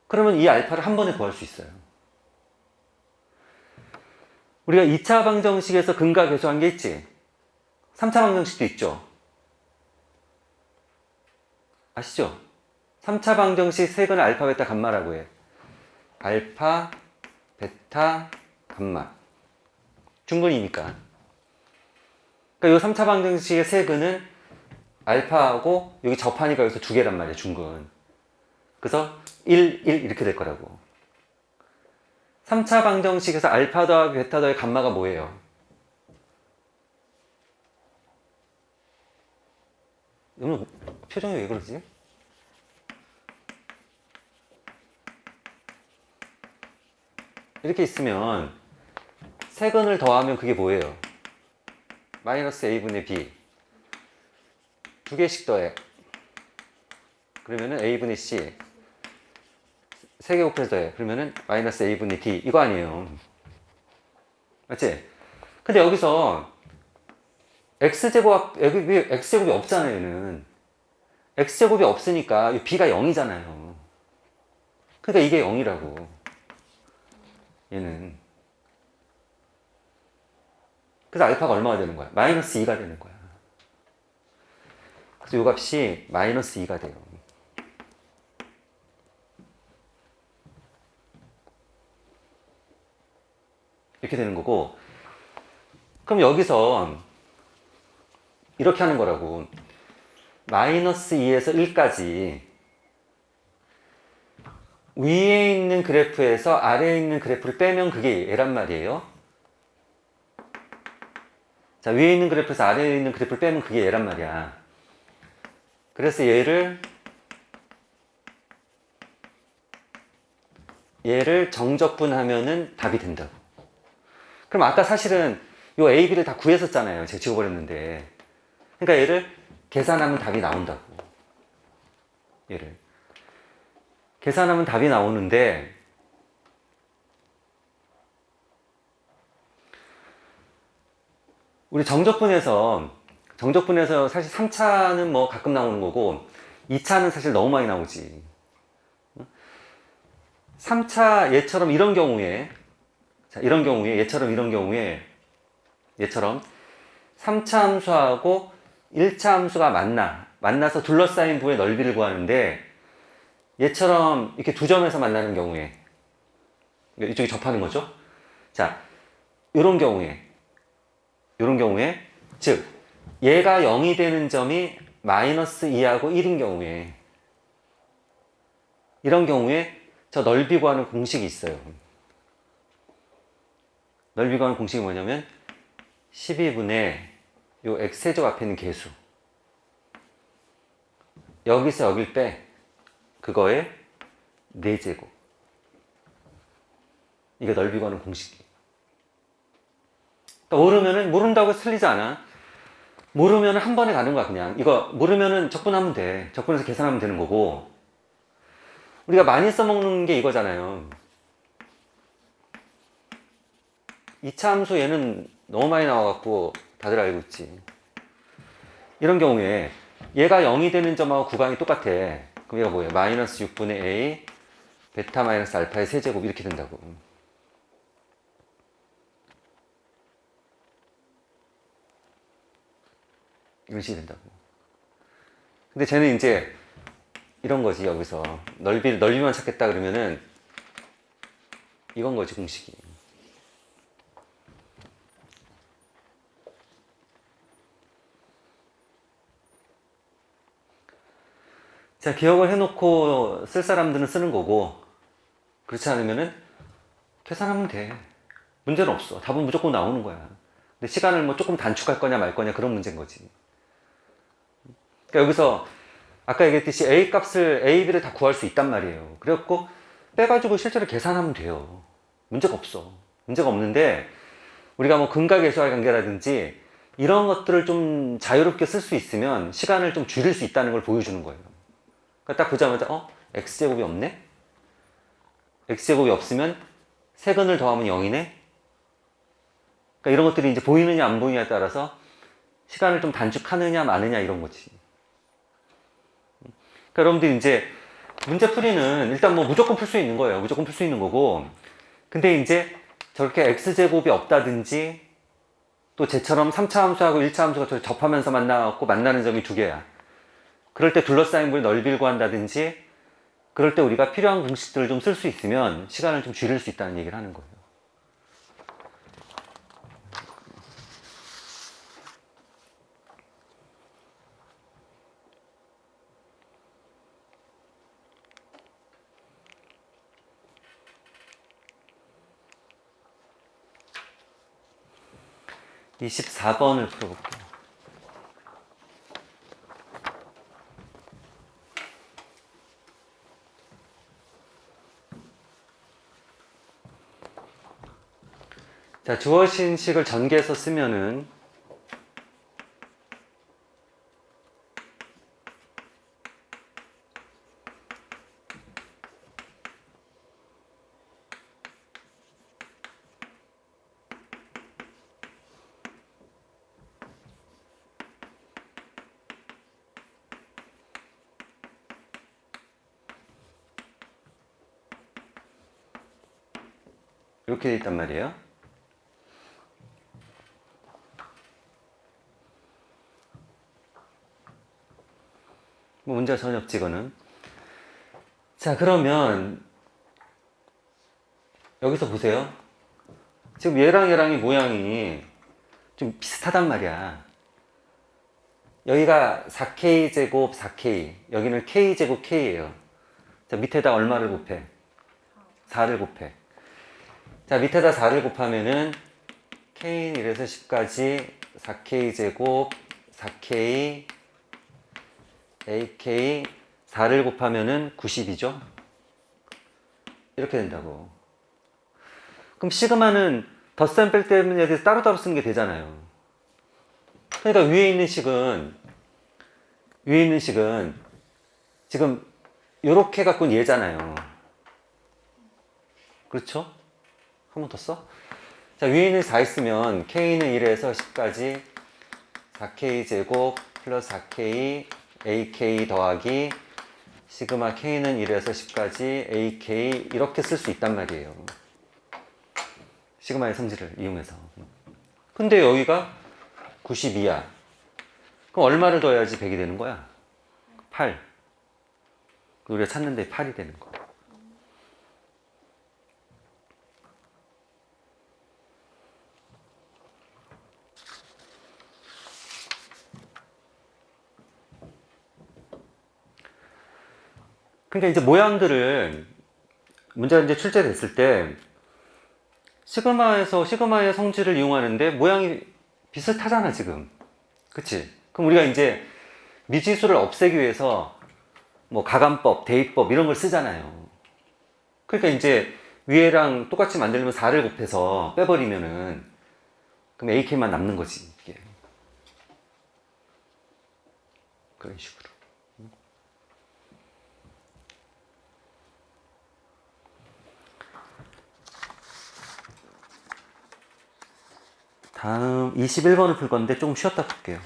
그러면 이 알파를 한 번에 구할 수 있어요. 우리가 2차 방정식에서 근과 계수한 게 있지. 3차 방정식도 있죠. 아시죠? 3차 방정식 색은 알파, 베타, 감마라고 해. 알파, 베타, 감마. 중근이니까. 그러니까 이 3차 방정식의 색은 알파하고 여기 접하니까 여기서 두 개란 말이야. 중근. 그래서 1 이렇게 될 거라고. 3차 방정식에서 알파 더하기 베타 더하기 감마가 뭐예요? 오늘 표정이 왜 그러지? 이렇게 있으면 세근을 더하면 그게 뭐예요? 마이너스 a분의 b 두 개씩 더해. 그러면은 a분의 c 세 개 곱해서 더해. 그러면은 마이너스 a분의 d 이거 아니에요. 맞지? 근데 여기서 x제곱이 없잖아요. 얘는 x제곱이 없으니까 b가 0이잖아요. 그러니까 이게 0이라고. 얘는 그래서 알파가 얼마가 되는 거야? 마이너스 2가 되는 거야. 그래서 이 값이 마이너스 2가 돼요. 이렇게 되는 거고, 그럼 여기서 이렇게 하는 거라고. 마이너스 2에서 1까지 위에 있는 그래프에서 아래에 있는 그래프를 빼면 그게 얘란 말이에요. 자, 위에 있는 그래프에서 아래에 있는 그래프를 빼면 그게 얘란 말이야. 그래서 얘를 정적분하면은 답이 된다고. 그럼 아까 사실은 요 A, B를 다 구했었잖아요. 제가 지워버렸는데. 그러니까 얘를 계산하면 답이 나온다고. 얘를. 계산하면 답이 나오는데, 우리 정적분에서 사실 3차는 뭐 가끔 나오는 거고, 2차는 사실 너무 많이 나오지. 3차 얘처럼 이런 경우에, 얘처럼 3차 함수하고 1차 함수가 만나서 둘러싸인 부의 넓이를 구하는데, 얘처럼 이렇게 두 점에서 만나는 경우에, 이쪽이 접하는 거죠. 자, 이런 경우에, 즉, 얘가 0이 되는 점이 마이너스 2하고 1인 경우에, 이런 경우에 저 넓이 구하는 공식이 있어요. 넓이 구하는 공식이 뭐냐면 12분의 요 x세제곱 앞에 있는 계수, 여기서 여길 빼 그거에 4제곱. 이게 넓이 구하는 공식이에요. 그러니까 모른다고 틀리지 않아. 모르면 한 번에 가는 거야. 그냥 이거 모르면은 적분하면 돼. 적분해서 계산하면 되는 거고, 우리가 많이 써먹는 게 이거잖아요. 2차 함수 얘는 너무 많이 나와갖고 다들 알고 있지. 이런 경우에 얘가 0이 되는 점하고 구간이 똑같아. 그럼 얘가 뭐예요? 마이너스 6분의 a 베타 마이너스 알파의 세제곱 이렇게 된다고. 이런 식이 된다고. 근데 쟤는 이제 이런 거지. 여기서 넓이만 찾겠다 그러면은 이건 거지, 공식이. 자, 기억을 해놓고 쓸 사람들은 쓰는 거고, 그렇지 않으면은 계산하면 돼. 문제는 없어. 답은 무조건 나오는 거야. 근데 시간을 뭐 조금 단축할 거냐 말 거냐 그런 문제인 거지. 그러니까 여기서 아까 얘기했듯이 A 값을, A, B를 다 구할 수 있단 말이에요. 그래갖고 빼가지고 실제로 계산하면 돼요. 문제가 없어. 문제가 없는데, 우리가 뭐 근각계수와의 관계라든지 이런 것들을 좀 자유롭게 쓸 수 있으면 시간을 좀 줄일 수 있다는 걸 보여주는 거예요. 그러니까 딱 보자마자 x제곱이 없네? x제곱이 없으면 세근을 더하면 0이네? 그러니까 이런 것들이 이제 보이느냐 안 보이느냐에 따라서 시간을 좀 단축하느냐 마느냐 이런 거지. 그러니까 여러분들이 이제 문제 풀이는 일단 뭐 무조건 풀 수 있는 거예요. 무조건 풀 수 있는 거고, 근데 이제 저렇게 x제곱이 없다든지, 또 쟤처럼 3차 함수하고 1차 함수가 접하면서 만나는 점이 두 개야. 그럴 때 둘러싸인 부의 넓이를 구한다든지, 그럴 때 우리가 필요한 공식들을 좀 쓸 수 있으면 시간을 좀 줄일 수 있다는 얘기를 하는 거예요. 이 14번을 풀어볼게요. 자, 주어진 식을 전개해서 쓰면은 이렇게 돼 있단 말이에요. 뭐 문제가 전혀 없지, 이거는. 자, 그러면 여기서 보세요. 지금 얘랑이 모양이 좀 비슷하단 말이야. 여기가 4K제곱 4K, 여기는 K제곱 K예요. 자, 밑에다 얼마를 곱해? 4를 곱해. 자, 밑에다 4를 곱하면은 K는 1에서 10까지 4K제곱 4K AK 4를 곱하면은 90이죠? 이렇게 된다고. 그럼 시그마는 덧셈 뺄 때문에 대해서 따로따로 쓰는 게 되잖아요. 그러니까 위에 있는 식은 지금 요렇게 갖고는 얘잖아요. 그렇죠? 한 번 더 써? 자, 위에 있는 4 있으면 K는 1에서 10까지 4K 제곱 플러스 4K AK 더하기 시그마 K는 1에서 10까지 AK 이렇게 쓸 수 있단 말이에요. 시그마의 성질을 이용해서. 근데 여기가 92야. 그럼 얼마를 더해야지 100이 되는 거야? 8. 우리가 찾는데 8이 되는 거. 그러니까 이제 모양들을 문제가 이제 출제됐을 때 시그마에서 시그마의 성질을 이용하는데 모양이 비슷하잖아 지금. 그치? 그럼 우리가 이제 미지수를 없애기 위해서 뭐 가감법, 대입법 이런 걸 쓰잖아요. 그러니까 이제 위에랑 똑같이 만들려면 4를 곱해서 빼버리면은 그럼 AK만 남는 거지 이게. 그런 식으로. 다음 21번을 풀 건데 조금 쉬었다 볼게요.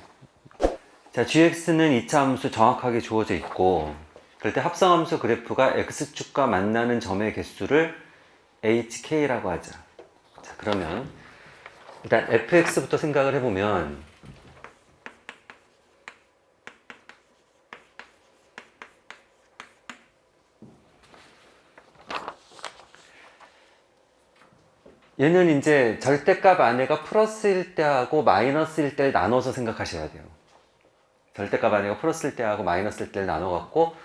자, gx는 이차 함수 정확하게 주어져 있고 그럴 때 합성함수 그래프가 x축과 만나는 점의 개수를 hk라고 하자. 자, 그러면 일단 fx부터 생각을 해보면 얘는 이제 절대값 안에가 플러스일 때하고 마이너스일 때를 나눠서 생각하셔야 돼요. 절대값 안에가 플러스일 때하고 마이너스일 때를 나눠갖고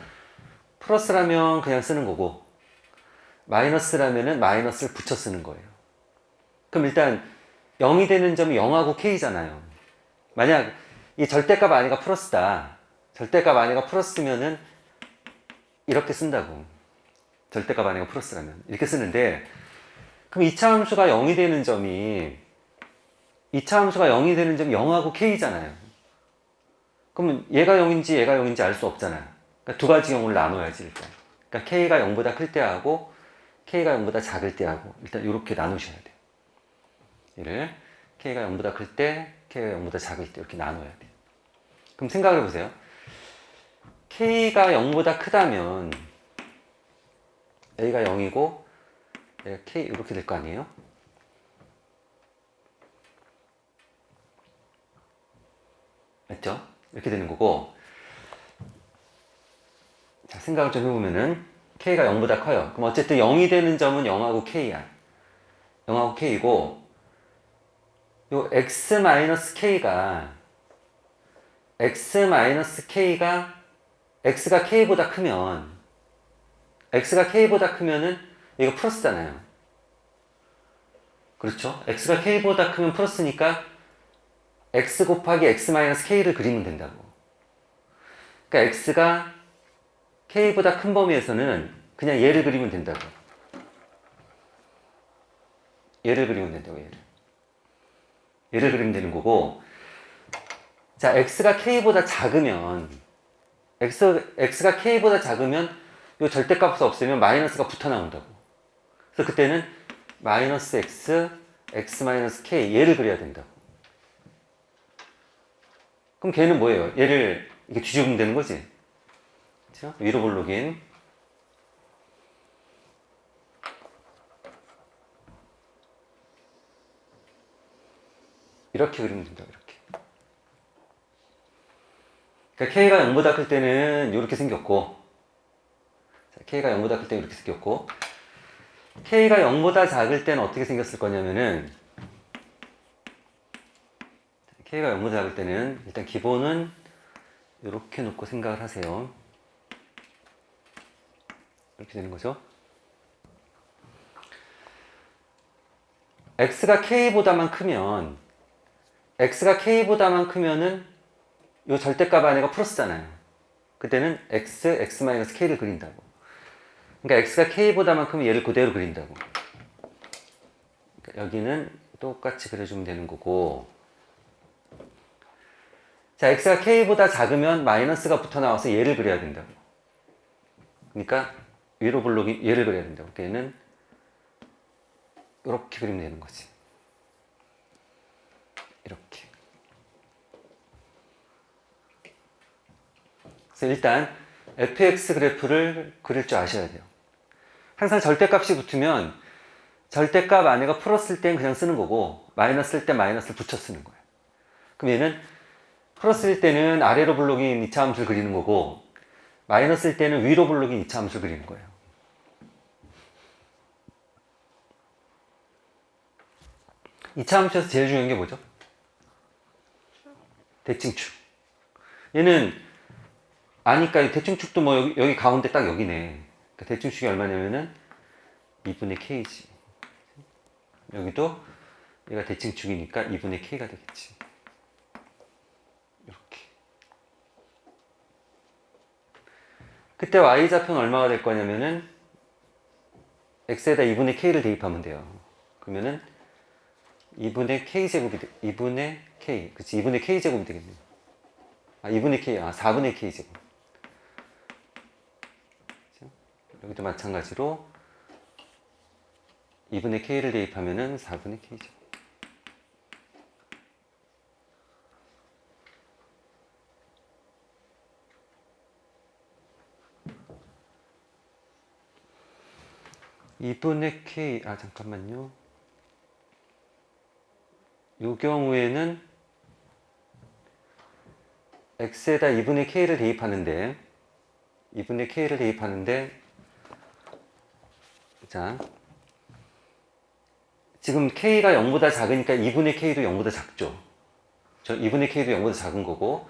플러스라면 그냥 쓰는 거고 마이너스라면은 마이너스를 붙여 쓰는 거예요. 그럼 일단 0이 되는 점이 0하고 k잖아요. 만약 이 절대값 안에가 플러스다. 절대값 안에가 플러스면은 이렇게 쓴다고. 절대값 안에가 플러스라면 이렇게 쓰는데 그럼 2차 함수가 0이 되는 점이 2차 함수가 0이 되는 점이 0하고 k잖아요. 그러면 얘가 0인지 얘가 0인지 알 수 없잖아요. 그러니까 두 가지 0을 나눠야지 일단. 그러니까 k가 0보다 클 때하고 k가 0보다 작을 때하고 일단 이렇게 나누셔야 돼요. 얘를 k가 0보다 클 때, k가 0보다 작을 때 이렇게 나눠야 돼요. 그럼 생각을 해보세요. k가 0보다 크다면 a가 0이고 k 이렇게 될 거 아니에요? 맞죠? 이렇게 되는 거고 자, 생각을 좀 해보면은 k가 0보다 커요. 그럼 어쨌든 0이 되는 점은 0하고 k야. 0하고 k이고 요 x-k가 x가 k보다 크면 x가 k보다 크면은 이거 플러스잖아요. 그렇죠? x가 k보다 크면 플러스니까 x 곱하기 x-k를 그리면 된다고. 그러니까 x가 k보다 큰 범위에서는 그냥 얘를 그리면 된다고. 얘를 그리면 된다고, 얘를 그리면 되는 거고. 자, x가 k보다 작으면 x가 k보다 작으면 이 절대값을 없애면 마이너스가 붙어 나온다고. 그래서 그때는 마이너스 x, x-k 얘를 그려야 된다고. 그럼 걔는 뭐예요? 얘를 이렇게 뒤집으면 되는 거지. 그렇죠? 위로 볼록인 이렇게 그리면 된다고. 이렇게. 그러니까 k가 0보다 클 때는 이렇게 생겼고 k가 0보다 클 때는 이렇게 생겼고 k가 0보다 작을 때는 어떻게 생겼을 거냐면은 k가 0보다 작을 때는 일단 기본은 이렇게 놓고 생각을 하세요. 이렇게 되는 거죠. x가 k보다만 크면은 이 절대값 안에가 플러스잖아요. 그때는 x, x-k를 그린다고. 그러니까 x가 k보다만 크면 얘를 그대로 그린다고. 그러니까 여기는 똑같이 그려주면 되는 거고, 자, x가 k보다 작으면 마이너스가 붙어 나와서 얘를 그려야 된다고. 그러니까 위로 블록이 얘를 그려야 된다고. 얘는 이렇게 그리면 되는 거지. 이렇게. 그래서 일단 fx 그래프를 그릴 줄 아셔야 돼요. 항상 절대값이 붙으면 절대값 안에가 풀었을 땐 그냥 쓰는 거고, 마이너스일 때 마이너스를 붙여 쓰는 거예요. 그럼 얘는 플러스일 때는 아래로 블록인 2차 함수를 그리는 거고, 마이너스일 때는 위로 블록인 2차 함수를 그리는 거예요. 이 차 함수에서 제일 중요한 게 뭐죠? 대칭축. 얘는 아니까 대칭축도 뭐 여기 가운데 딱 여기네. 그러니까 대칭축이 얼마냐면은 2분의 k지. 여기도 얘가 대칭축이니까 2분의 k가 되겠지. 이렇게. 그때 y좌표는 얼마가 될 거냐면은 x에다 2분의 k를 대입하면 돼요. 그러면은 2분의 k제곱이 2분의 k. 그치, 2분의 k제곱이 되겠네요. 2분의 k, 4분의 k제곱. 여기도 마찬가지로 2분의 k를 대입하면은 4분의 k제곱. (2분의 k) 잠깐만요. 이 경우에는 x에다 2분의 k를 대입하는데, 2분의 k를 대입하는데, 자, 지금 k가 0보다 작으니까 2분의 k도 0보다 작죠. 2분의 k도 0보다 작은 거고,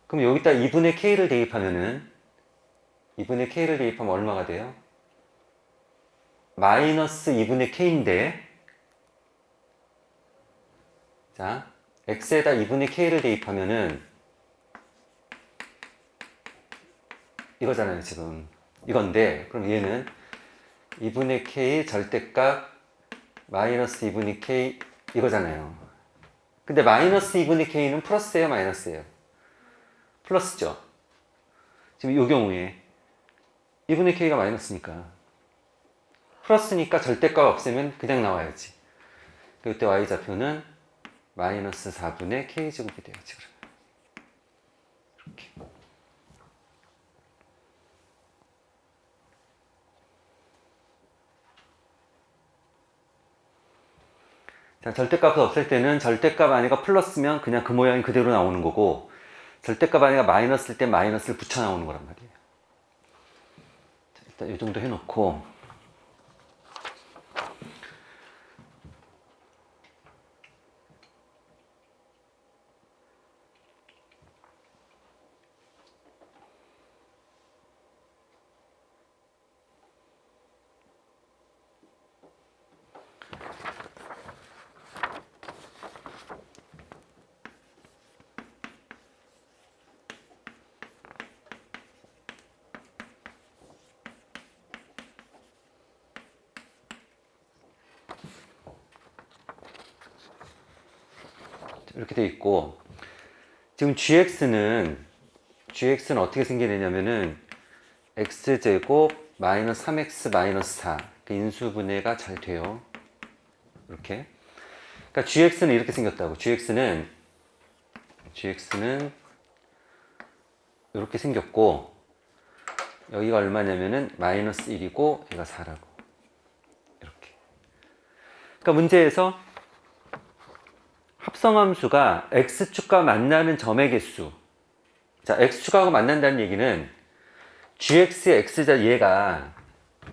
그럼 여기다 2분의 k를 대입하면은, 2분의 k를 대입하면 얼마가 돼요? 마이너스 2분의 k인데, 자, x에다 2분의 k를 대입하면은 이거잖아요, 지금. 이건데, 그럼 얘는 2분의 k 절대값 마이너스 2분의 k 이거잖아요. 근데 마이너스 2분의 k는 플러스예요, 마이너스예요? 플러스죠. 지금 이 경우에 2분의 k가 마이너스니까 플러스니까 절대값 없애면 그냥 나와야지. 그때 y좌표는 마이너스 4분의 k제곱이 돼야지. 이렇게. 자, 절대값을 없앨 때는 절대값 안에가 플러스면 그냥 그 모양이 그대로 나오는 거고, 절대값 안에가 마이너스일 때 마이너스를 붙여 나오는 거란 말이에요. 자, 일단 이 정도 해놓고, 이렇게 돼 있고, 지금 gx는 어떻게 생겨내냐면은 x제곱 마이너스 3x 마이너스 4 인수분해가 잘 돼요. 이렇게. 그러니까 gx는 이렇게 생겼다고. gx는 이렇게 생겼고, 여기가 얼마냐면은 마이너스 1이고 얘가 4라고. 이렇게. 그러니까 문제에서 합성함수가 x축과 만나는 점의 개수. 자, x축하고 만난다는 얘기는 gx의 x자리, 얘가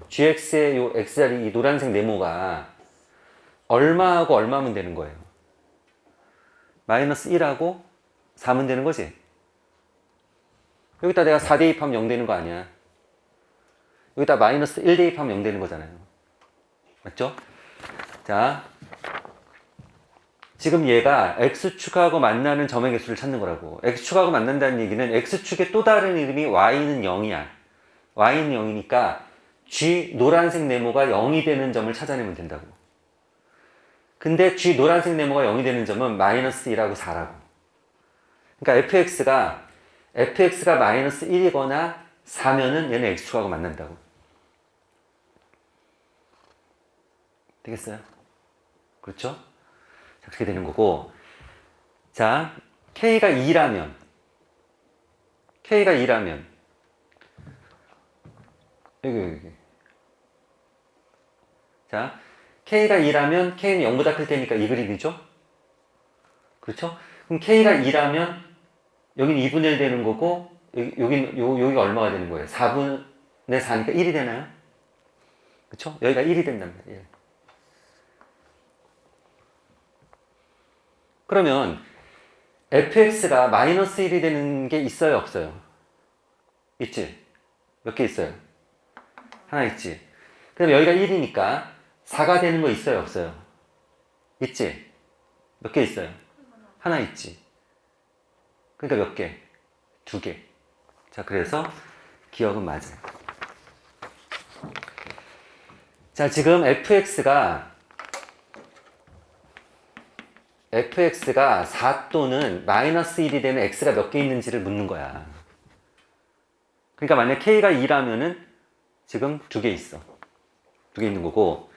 gx의 요 x자리 이 노란색 네모가 얼마하고 얼마면 되는 거예요? 마이너스 1하고 4면 되는 거지? 여기다 내가 4 대입하면 0 되는 거 아니야? 여기다 마이너스 1 대입하면 0 되는 거잖아요. 맞죠? 자, 지금 얘가 x축하고 만나는 점의 개수를 찾는 거라고. x축하고 만난다는 얘기는 x축의 또 다른 이름이 y는 0이야. y는 0이니까 g 노란색 네모가 0이 되는 점을 찾아내면 된다고. 근데 G 노란색 네모가 0이 되는 점은 마이너스 1하고 4라고. 그러니까 fx가 마이너스 1이거나 4면은 얘는 x축하고 만난다고. 되겠어요? 그렇죠? 자, 그렇게 되는 거고. 자, k가 2라면 여기. 자, k가 2라면 k는 0보다 클 테니까 이 그림이죠? 그렇죠? 그럼 k가 2라면 여기는 2분의 1 되는 거고 여기가 얼마가 되는 거예요? 4분의 4니까 1이 되나요? 그렇죠? 여기가 1이 된단 말이에요. 그러면 fx가 마이너스 1이 되는 게 있어요? 없어요? 있지? 몇 개 있어요? 하나 있지? 그럼 여기가 1이니까 4가 되는 거 있어요? 없어요? 있지? 몇 개 있어요? 하나 있지? 그러니까 몇 개? 2개. 자, 그래서 기억은 맞아요. 자, 지금 fx가 4 또는 마이너스 1이 되면 x가 몇 개 있는지를 묻는 거야. 그러니까 만약 k가 2라면은 지금 2개 있어. 2개 있는 거고.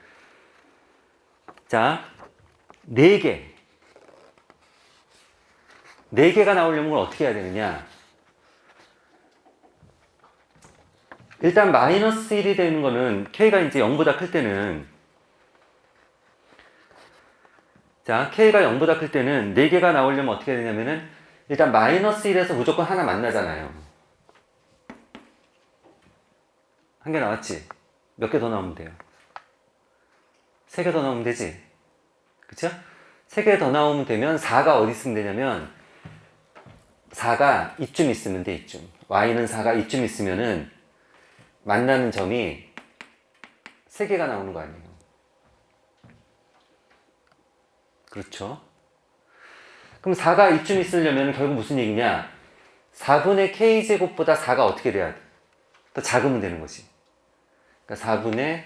자, 4개. 4개가 나오려면 어떻게 해야 되느냐? 일단 마이너스 1이 되는 거는 k가 이제 0보다 클 때는 자, k가 0보다 클 때는 4개가 나오려면 어떻게 해야 되냐면은 일단 마이너스 1에서 무조건 하나 만나잖아요. 한 개 나왔지? 몇 개 더 나오면 돼요? 3개 더 나오면 되지? 그쵸? 3개 더 나오면 되면 4가 어디 있으면 되냐면 4가 이쯤 있으면 돼, 이쯤. y는 4가 이쯤 있으면은 만나는 점이 3개가 나오는 거 아니에요? 그렇죠? 그럼 4가 이쯤 있으려면 결국 무슨 얘기냐? 4분의 k제곱보다 4가 어떻게 돼야 돼? 더 작으면 되는 거지. 그러니까 4분의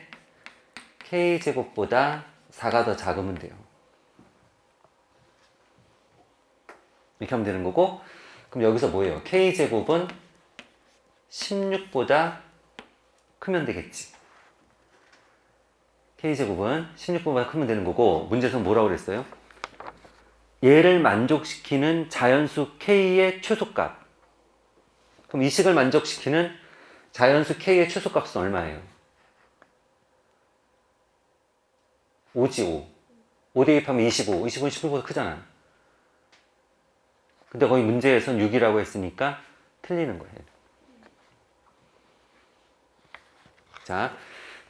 k제곱보다 4가 더 작으면 돼요. 이렇게 하면 되는 거고, 그럼 여기서 뭐예요? k제곱은 16보다 크면 되겠지. k제곱은 16보다 크면 되는 거고, 문제에서 뭐라고 그랬어요? 얘를 만족시키는 자연수 k의 최소값. 그럼 이 식을 만족시키는 자연수 k의 최소값은 얼마예요? 5지 5. 5 대입하면 25. 25는 16보다 크잖아. 근데 거기 문제에선 6이라고 했으니까 틀리는 거예요. 자,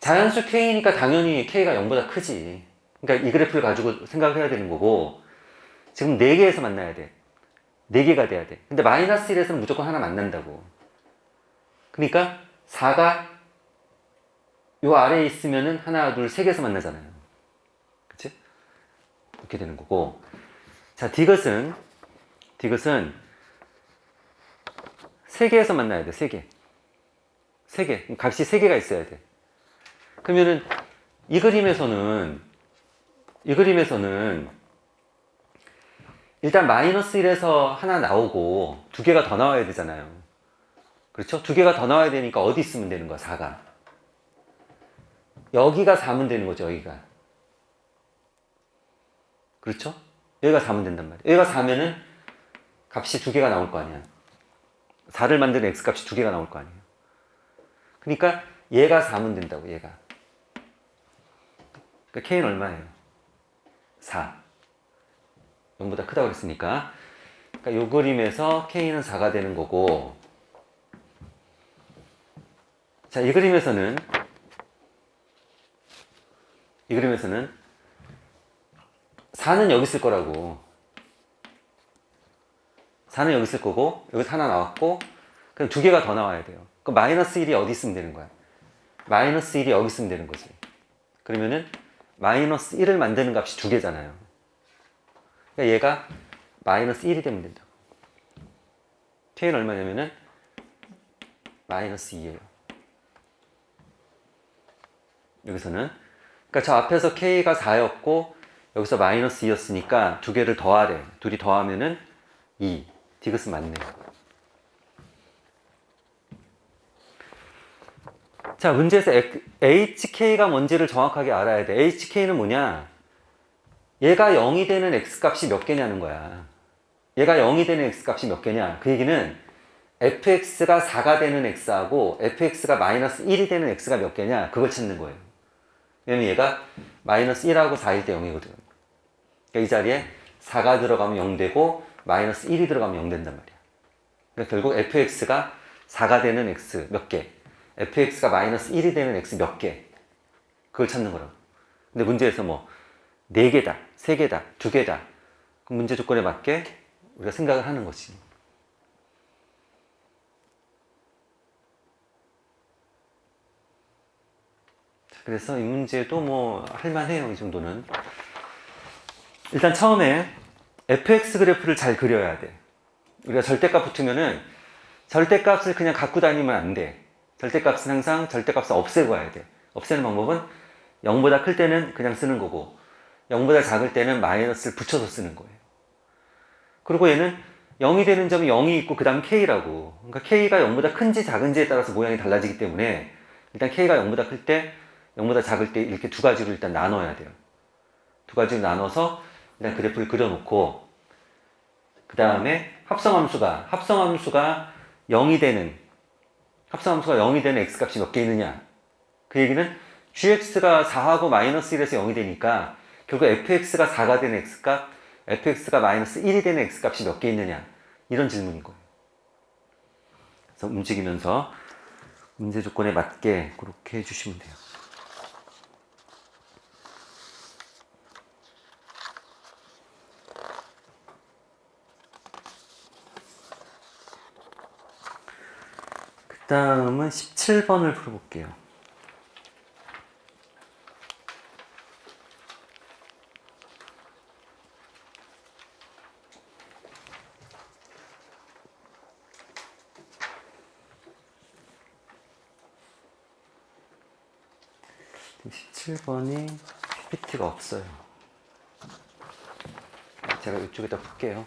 자연수 k니까 당연히 k가 0보다 크지. 그러니까 이 그래프를 가지고 생각을 해야 되는 거고, 지금 4개에서 만나야 돼. 4개가 돼야 돼. 근데 마이너스 1에서는 무조건 하나 만난다고. 그러니까 4가 요 아래에 있으면은 하나, 둘, 3개에서 만나잖아요. 그치? 이렇게 되는 거고. 자, 디귿은 3개에서 만나야 돼. 3개. 3개. 값이 3개가 있어야 돼. 그러면은 이 그림에서는 일단 마이너스 1에서 하나 나오고 2개가 더 나와야 되잖아요. 그렇죠? 2개가 더 나와야 되니까 어디 있으면 되는 거야, 4가. 여기가 4면 되는 거죠, 여기가. 그렇죠? 여기가 4면 된단 말이에요. 여기가 4면은 값이 2개가 나올 거 아니야. 4를 만드는 x값이 2개가 나올 거 아니에요. 그러니까 얘가 4면 된다고, 얘가. 그러니까 k는 얼마예요? 4. 0보다 크다고 그랬으니까. 그러니까 요 그림에서 k는 4가 되는 거고. 자, 이 그림에서는 4는 여기 있을 거라고. 4는 여기 있을 거고, 여기서 하나 나왔고, 그럼 2개가 더 나와야 돼요. 그럼 마이너스 1이 어디 있으면 되는 거야? 마이너스 1이 여기 있으면 되는 거지. 그러면은 마이너스 1을 만드는 값이 2개잖아요. 그러니까 얘가 마이너스 1이 되면 된다고. k는 얼마냐면은 마이너스 2예요. 여기서는. 그러니까 저 앞에서 k가 4였고 여기서 마이너스 2였으니까 두 개를 더하래. 둘이 더하면은 2. 디귿은 맞네. 자, 문제에서 HK가 뭔지를 정확하게 알아야 돼. HK는 뭐냐? 얘가 0이 되는 X값이 몇 개냐는 거야. 얘가 0이 되는 X값이 몇 개냐? 그 얘기는 fx가 4가 되는 x하고 fx가 마이너스 1이 되는 x가 몇 개냐? 그걸 찾는 거예요. 왜냐면 얘가 마이너스 1하고 4일 때 0이거든. 그러니까 이 자리에 4가 들어가면 0 되고 마이너스 1이 들어가면 0 된단 말이야. 그러니까 결국 fx가 4가 되는 x 몇 개, fx가 마이너스 1이 되는 x 몇 개, 그걸 찾는 거라고. 근데 문제에서 뭐 4개다, 3개다, 2개다. 그 문제 조건에 맞게 우리가 생각을 하는 거지. 그래서 이 문제도 뭐 할만해요. 이 정도는. 일단 처음에 fx 그래프를 잘 그려야 돼. 우리가 절대값 붙으면은 절대값을 그냥 갖고 다니면 안 돼. 절대값은 항상 절대값을 없애고 와야 돼. 없애는 방법은 0보다 클 때는 그냥 쓰는 거고 0보다 작을 때는 마이너스를 붙여서 쓰는 거예요. 그리고 얘는 0이 되는 점이 0이 있고 그 다음 k라고. 그러니까 k가 0보다 큰지 작은지에 따라서 모양이 달라지기 때문에 일단 k가 0보다 클 때 0보다 작을 때 이렇게 두 가지로 일단 나눠야 돼요. 두 가지로 나눠서 일단 그래프를 그려놓고 그 다음에 합성함수가 0이 되는 x값이 몇 개 있느냐. 그 얘기는 gx가 4하고 마이너스 1에서 0이 되니까 결국 fx가 4가 되는 x값, fx가 마이너스 1이 되는 x값이 몇 개 있느냐. 이런 질문인 거예요. 그래서 움직이면서 문제 조건에 맞게 그렇게 해주시면 돼요. 그 다음은 17번을 풀어볼게요. 지금 17번이 PPT가 없어요. 제가 이쪽에다 풀게요.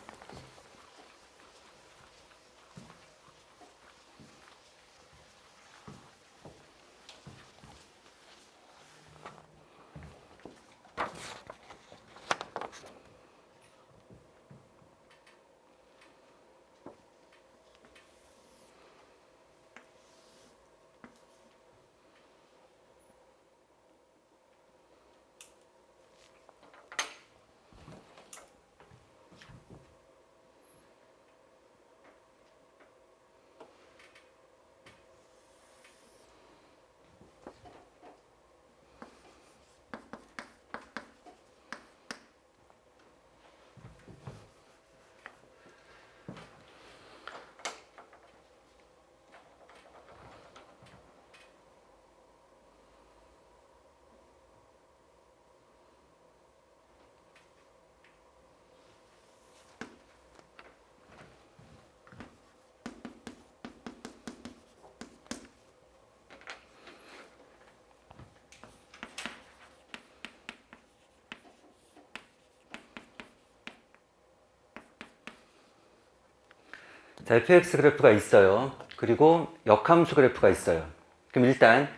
자, fx 그래프가 있어요. 그리고 역함수 그래프가 있어요. 그럼 일단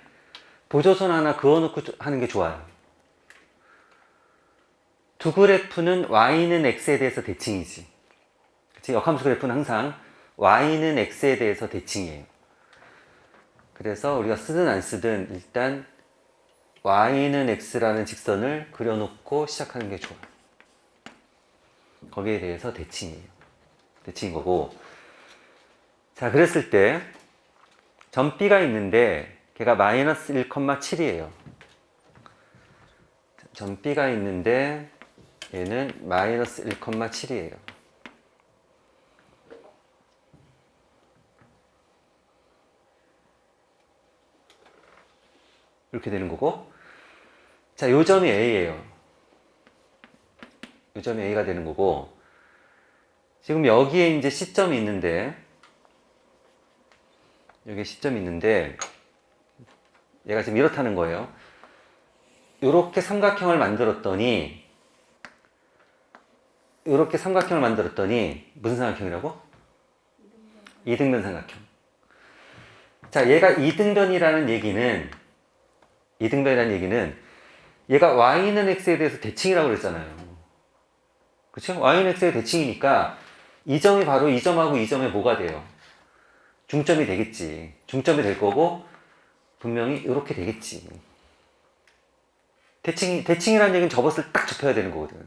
보조선 하나 그어놓고 하는 게 좋아요. 두 그래프는 y는 x에 대해서 대칭이지. 그치? 역함수 그래프는 항상 y는 x에 대해서 대칭이에요. 그래서 우리가 쓰든 안 쓰든 일단 y는 x라는 직선을 그려놓고 시작하는 게 좋아요. 거기에 대해서 대칭이에요. 대칭인 거고. 자, 그랬을 때 점 B가 있는데 걔가 마이너스 1,7이에요. 점 B가 있는데 얘는 마이너스 1,7이에요. 이렇게 되는 거고. 자, 요 점이 A예요. 요 점이 A가 되는 거고. 지금 여기에 이제 C점이 있는데 여기 시점이 있는데 얘가 지금 이렇다는 거예요. 이렇게 삼각형을 만들었더니 이렇게 삼각형을 만들었더니 무슨 삼각형이라고? 이등변 삼각형. 자, 얘가 이등변이라는 얘기는 얘가 y는 x에 대해서 대칭이라고 그랬잖아요. 그렇죠? y는 x의 대칭이니까 이 점이 바로 이 점하고 이 점의 뭐가 돼요? 중점이 되겠지. 중점이 될 거고 분명히 이렇게 되겠지. 대칭이라는 얘기는 접었을 때 딱 접혀야 되는 거거든.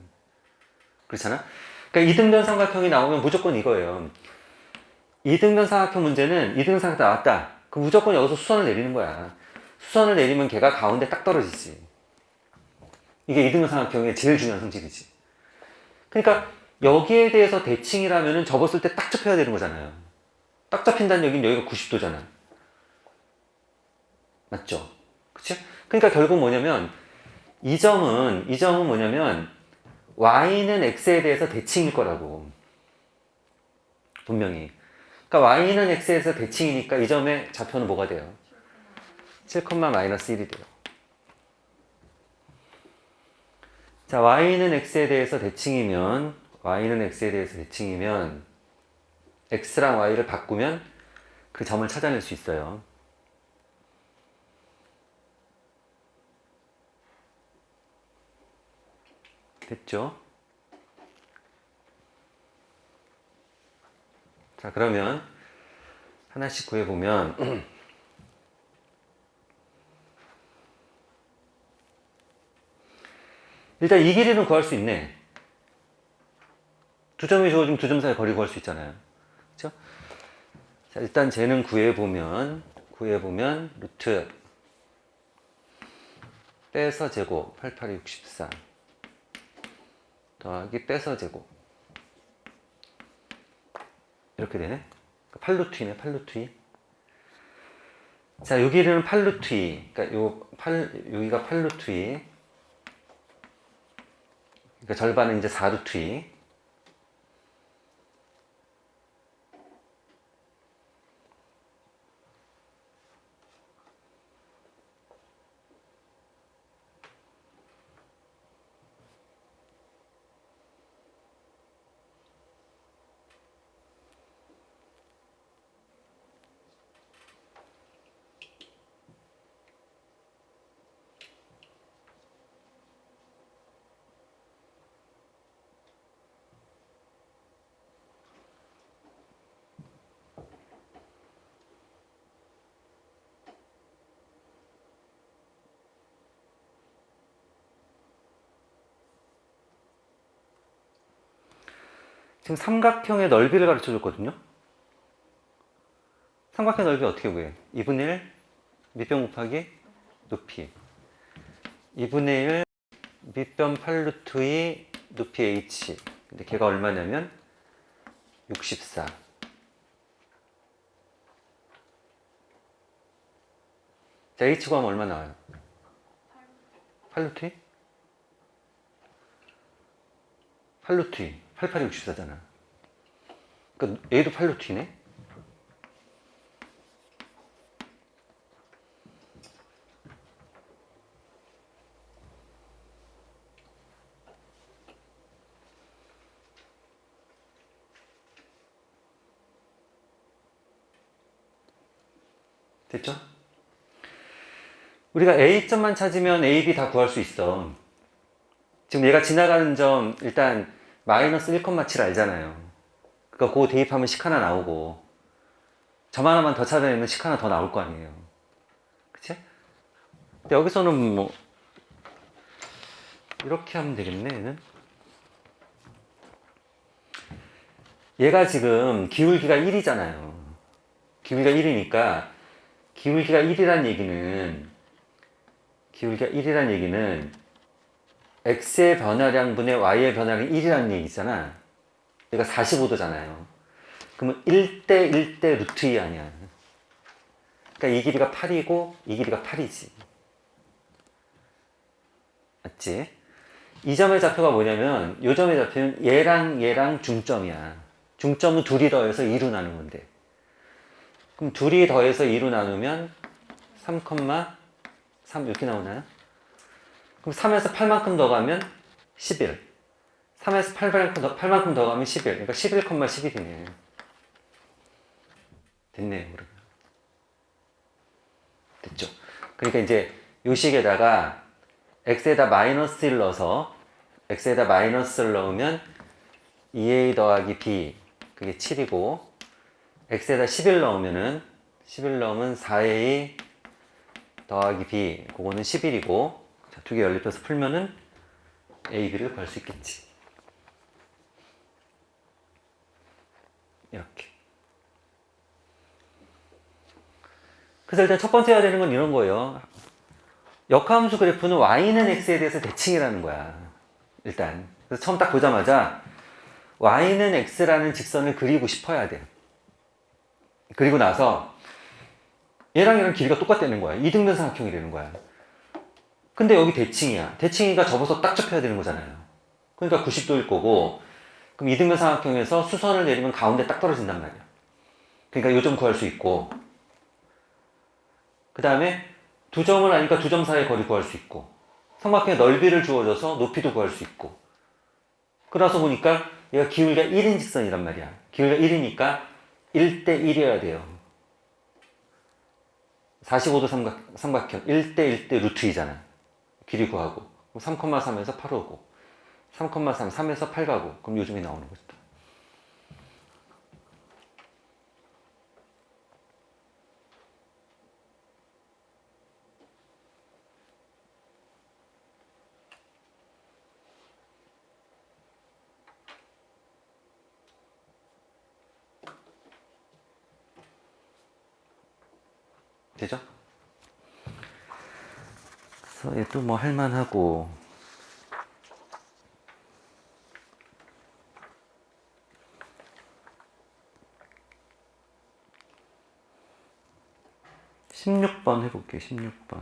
그렇잖아? 그러니까 이등변 삼각형이 나오면 무조건 이거예요. 이등변 삼각형 문제는 이등변 삼각형 나왔다. 그럼 무조건 여기서 수선을 내리는 거야. 수선을 내리면 걔가 가운데 딱 떨어지지. 이게 이등변 삼각형의 제일 중요한 성질이지. 그러니까 여기에 대해서 대칭이라면은 접었을 때 딱 접혀야 되는 거잖아요. 딱 잡힌다는 얘기는 여기가 90도잖아. 맞죠? 그치? 그러니까 결국 뭐냐면 이 점은 뭐냐면 y는 x에 대해서 대칭일 거라고. 분명히. 그러니까 y는 x에서 대칭이니까 이 점의 좌표는 뭐가 돼요? 7,-1이 돼요. 자, y는 x에 대해서 대칭이면 x랑 y를 바꾸면 그 점을 찾아낼 수 있어요. 됐죠? 자, 그러면 하나씩 구해보면 일단 이 길이는 구할 수 있네. 두 점이 주어지면 두 점 사이 거리 구할 수 있잖아요. 그렇죠? 자, 일단 쟤는 구해보면 루트 빼서 제곱 88이 64 더하기 빼서 제곱 이렇게 되네. 8루트이네. 8루트 2. 자, 여기는 8루트 2. 그러니까 여기가 8루트 2. 그러니까 절반은 이제 4루트 2. 지금 삼각형의 넓이를 가르쳐 줬거든요. 삼각형 넓이 어떻게 구해? 2분의 1 밑변 곱하기 높이 2분의 1 밑변 8루트 2 높이 h. 근데 걔가 얼마냐면 64. 자, h 구하면 얼마 나와요? 8루트 2? 8루트 2. 88이 64잖아. 그러니까 얘도 8루트이네? 됐죠? 우리가 A점만 찾으면 A, B 다 구할 수 있어. 지금 얘가 지나가는 점 일단 마이너스 1,7 알잖아요. 그러니까 그거 대입하면 식 하나 나오고 점 하나만 더 찾아내면 식 하나 더 나올 거 아니에요. 그치? 근데 여기서는 뭐 이렇게 하면 되겠네. 얘는 얘가 지금 기울기가 1이잖아요. 기울기가 1이니까 기울기가 1이란 얘기는 x의 변화량분의 y의 변화량이 1이라는 얘기잖아. 얘가 45도잖아요. 그러면 1대 1대 루트 2 아니야. 그러니까 이 길이가 8이고 이 길이가 8이지. 맞지? 이 점의 좌표가 뭐냐면 이 점의 좌표는 얘랑 중점이야. 중점은 둘이 더해서 2로 나눈 건데. 그럼 둘이 더해서 2로 나누면 3,3 이렇게 나오나요? 그럼 3에서 8만큼 더 가면 11. 3에서 8만큼 더 가면 11. 그러니까 11,11이네. 됐네요, 그러면. 됐죠? 그러니까 이제 요 식에다가 x에다 마이너스 1 넣어서 x에다 마이너스를 넣으면 2a 더하기 b 그게 7이고 x에다 11 넣으면은 11 넣으면 4a 더하기 b 그거는 11이고 두 개 연립해서 풀면은 a, b를 구할 수 있겠지. 이렇게. 그래서 일단 첫 번째 해야 되는 건 이런 거예요. 역함수 그래프는 y는 x에 대해서 대칭이라는 거야. 일단. 그래서 처음 딱 보자마자 y는 x라는 직선을 그리고 싶어야 돼. 그리고 나서 얘랑 얘랑 길이가 똑같다는 거야. 이등변 삼각형이 되는 거야. 근데 여기 대칭이야. 대칭이가 접어서 딱 접혀야 되는 거잖아요. 그러니까 90도일 거고 그럼 이등변 삼각형에서 수선을 내리면 가운데 딱 떨어진단 말이야. 그러니까 요 점 구할 수 있고 그 다음에 두 점을 아니까 두 점 사이의 거리 구할 수 있고 삼각형의 넓이를 주어져서 높이도 구할 수 있고 그러서 보니까 얘가 기울기가 1인 직선이란 말이야. 기울기가 1이니까 1대 1이어야 돼요. 45도 삼각형 1대 1대 루트 2잖아. 길이 구하고 3,3에서 8 오고 3,3, 3에서 8 가고 그럼 요즘에 나오는 거죠. 되죠? 그래서 얘도 뭐 할만하고 (16번) 해볼게요. 16번.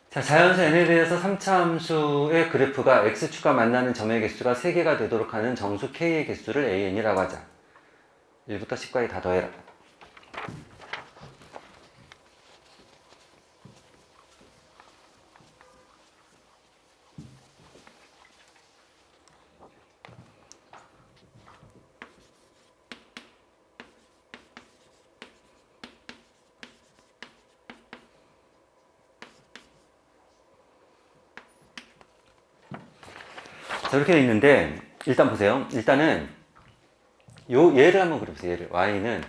자, 자연수 n에 대해서 3차 함수의 그래프가 x축과 만나는 점의 개수가 3개가 되도록 하는 정수 k의 개수를 an이라고 하자. 1부터 10까지 다 더해라. 자, 이렇게 돼 있는데 일단 보세요. 일단은 요 얘를 한번 그려보세요. 얘를 y는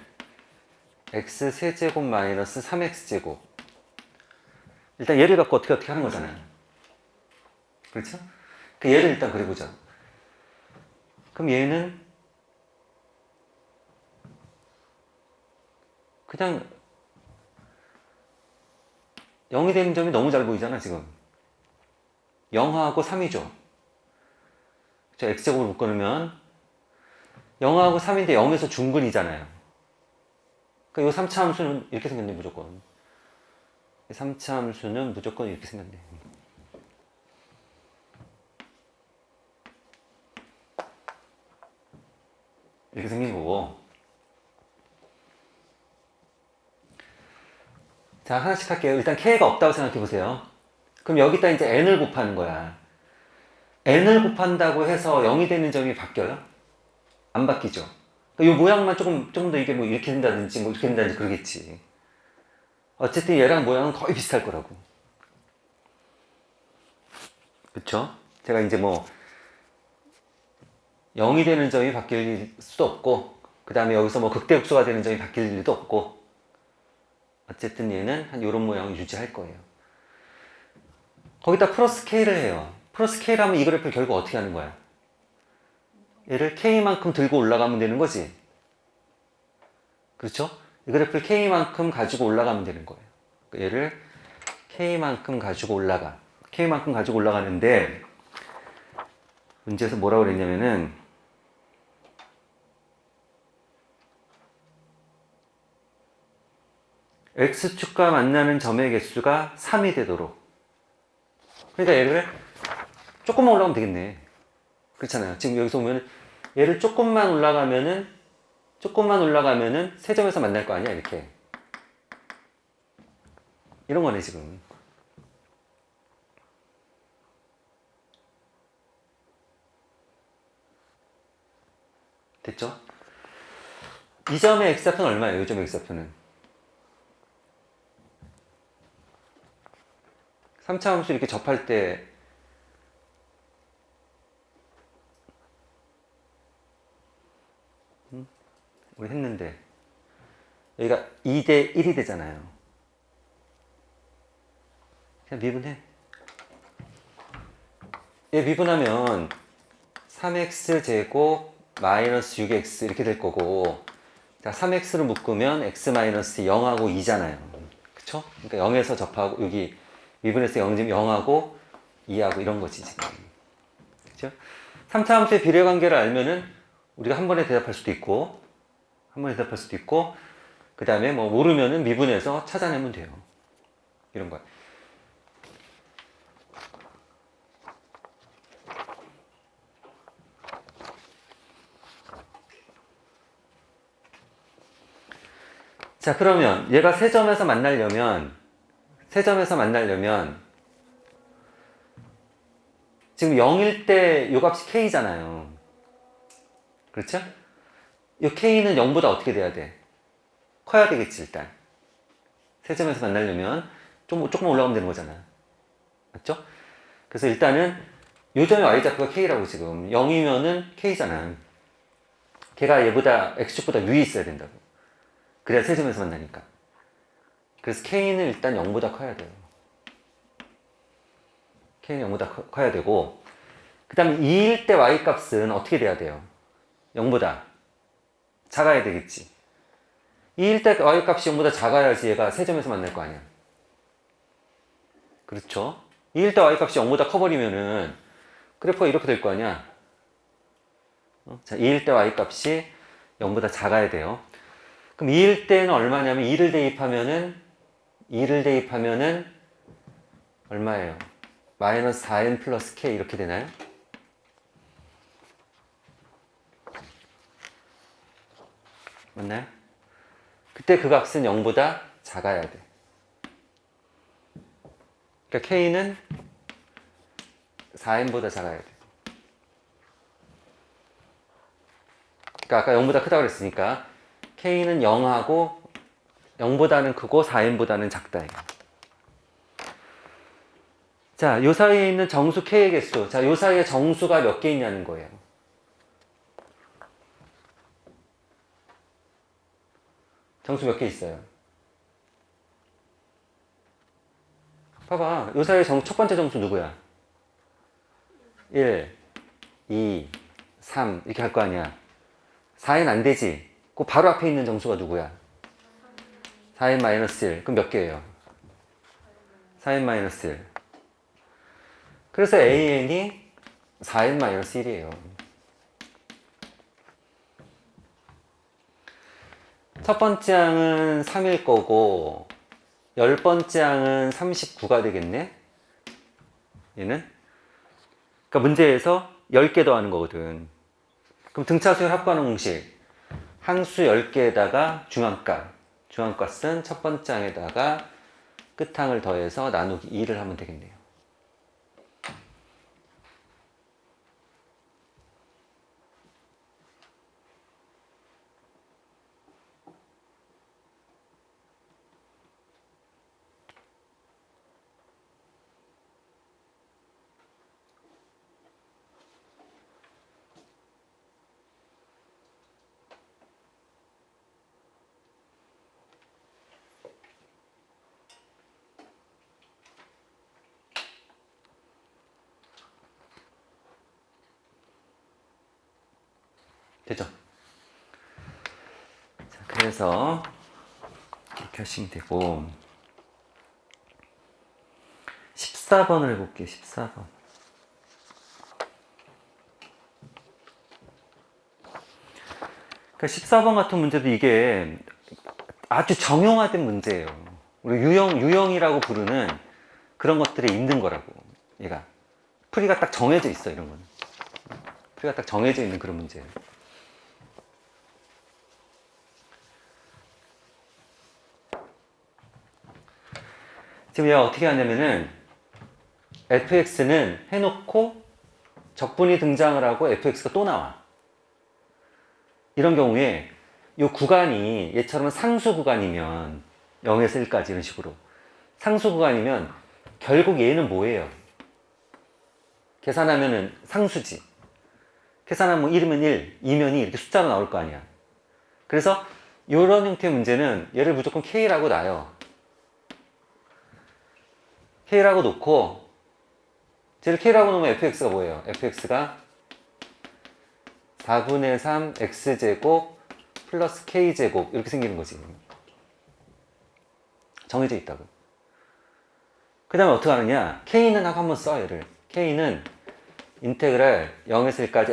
x 세제곱 마이너스 3x제곱. 일단 얘를 갖고 어떻게 하는 거잖아요. 그렇죠? 그 얘를 일단 그려보자. 그럼 얘는 그냥 0이 되는 점이 너무 잘 보이잖아 지금. 0하고 3이죠. 저 x제곱을 묶어놓으면 0하고 3인데 0에서 중근이잖아요. 그러니까 이 3차 함수는 이렇게 생겼네 무조건. 3차 함수는 무조건 이렇게 생겼네. 이렇게 생긴 거고. 자, 하나씩 할게요. 일단 k가 없다고 생각해 보세요. 그럼 여기다 이제 n을 곱하는 거야. n을 곱한다고 해서 0이 되는 점이 바뀌어요? 안 바뀌죠. 그러니까 이 모양만 조금 더 이게 뭐 이렇게 된다든지 뭐 이렇게 된다든지 그러겠지. 어쨌든 얘랑 모양은 거의 비슷할 거라고. 그쵸? 제가 이제 뭐 0이 되는 점이 바뀔 수도 없고 그 다음에 여기서 뭐 극대극소가 되는 점이 바뀔 일도 없고 어쨌든 얘는 한 요런 모양을 유지할 거예요. 거기다 플러스 k를 해요. 플러스 k를 하면 이 그래프를 결국 어떻게 하는 거야? 얘를 k만큼 들고 올라가면 되는 거지. 그렇죠? 이 그래프를 k만큼 가지고 올라가면 되는 거예요. 얘를 k만큼 가지고 올라가. k만큼 가지고 올라가는데 문제에서 뭐라고 그랬냐면은 x축과 만나는 점의 개수가 3이 되도록. 그러니까 얘를 조금만 올라가면 되겠네. 그렇잖아요. 지금 여기서 보면 얘를 조금만 올라가면은 조금만 올라가면은 세점에서 만날 거 아니야, 이렇게. 이런 거네, 지금. 됐죠? 이 점의 x좌표는 얼마예요? 이 점의 x좌표는 3차 함수 이렇게 접할 때 우리 했는데 여기가 2대 1이 되잖아요. 그냥 미분해. 얘 미분하면 3x 제곱 마이너스 6x 이렇게 될 거고, 자 3x를 묶으면 x 마이너스 0하고 2잖아요. 그쵸? 그러니까 0에서 접하고 여기 미분에서 0이면 0하고 2하고 이런 거지 지금. 그쵸? 3차 함수의 비례 관계를 알면은 우리가 한 번에 대답할 수도 있고, 한 번에 대답할 수도 있고, 그 다음에 뭐 모르면은 미분해서 찾아내면 돼요. 이런 거. 자, 그러면 얘가 세 점에서 만나려면 지금 0일 때 요 값이 k잖아요. 그렇죠? 이 k는 0보다 어떻게 돼야 돼? 커야 되겠지, 일단. 세 점에서 만나려면 조금 올라가면 되는 거잖아. 맞죠? 그래서 일단은 요 점의 y좌표가 k라고 지금 0이면은 k잖아. 걔가 얘보다 x축보다 위에 있어야 된다고. 그래야 세 점에서 만나니까. 그래서 k는 일단 0보다 커야 돼요. k는 0보다 커야 되고, 그 다음에 2일 때 y값은 어떻게 돼야 돼요? 0보다 작아야 되겠지. 2일 때 y값이 0보다 작아야지 얘가 세 점에서 만날 거 아니야. 그렇죠? 2일 때 y값이 0보다 커버리면은 그래프가 이렇게 될 거 아니야. 자, 2일 때 y값이 0보다 작아야 돼요. 그럼 2일 때는 얼마냐면 2를 대입하면은 얼마예요? 마이너스 4n 플러스 k 이렇게 되나요? 맞나요? 그때 그 값은 0보다 작아야 돼. 그러니까 k는 4n보다 작아야 돼. 그러니까 아까 0보다 크다고 그랬으니까 k는 0하고 0보다는 크고 4n보다는 작다. 자, 요 사이에 있는 정수 k의 개수. 자, 요 사이에 정수가 몇 개 있냐는 거예요. 정수 몇 개 있어요? 봐봐. 요 사이에 첫 번째 정수 누구야? 1, 2, 3 이렇게 할 거 아니야. 4n 안 되지. 그 바로 앞에 있는 정수가 누구야? 4n 마이너스 1. 그럼 몇 개예요? 4n 마이너스 1. 그래서 an이 4n 마이너스 1이에요. 첫 번째 항은 3일 거고, 10번째 항은 39가 되겠네? 얘는? 그러니까 문제에서 10개 더하는 거거든. 그럼 등차수열 합하는 공식. 항수 10개에다가 중앙값은 첫 번째 항에다가 끝항을 더해서 나누기 2를 하면 되겠네요. 되죠? 자, 그래서 이렇게 하시면 되고, 14번을 해볼게요. 14번. 그러니까 14번 같은 문제도 이게 아주 정형화된 문제예요. 우리 유형이라고 부르는 그런 것들이 있는 거라고. 얘가 풀이가 딱 정해져 있어. 이런 거는 풀이가 딱 정해져 있는 그런 문제예요. 지금 얘가 어떻게 하냐면은 fx는 해놓고 적분이 등장을 하고 fx가 또 나와. 이런 경우에 이 구간이 얘처럼 상수 구간이면 0에서 1까지 이런 식으로 상수 구간이면 결국 얘는 뭐예요? 계산하면은 상수지. 계산하면 1이면 1, 2면 2 이렇게 숫자로 나올 거 아니야. 그래서 이런 형태의 문제는 얘를 무조건 K라고 놔요. K라고 놓고 쟤를 K라고 놓으면 fx가 뭐예요? fx가 4분의 3 x제곱 플러스 k제곱 이렇게 생기는 거지. 정해져 있다고. 그 다음에 어떻게 하느냐? k는 하고 한번 써 얘를. k는 인테그랄 0에서 1까지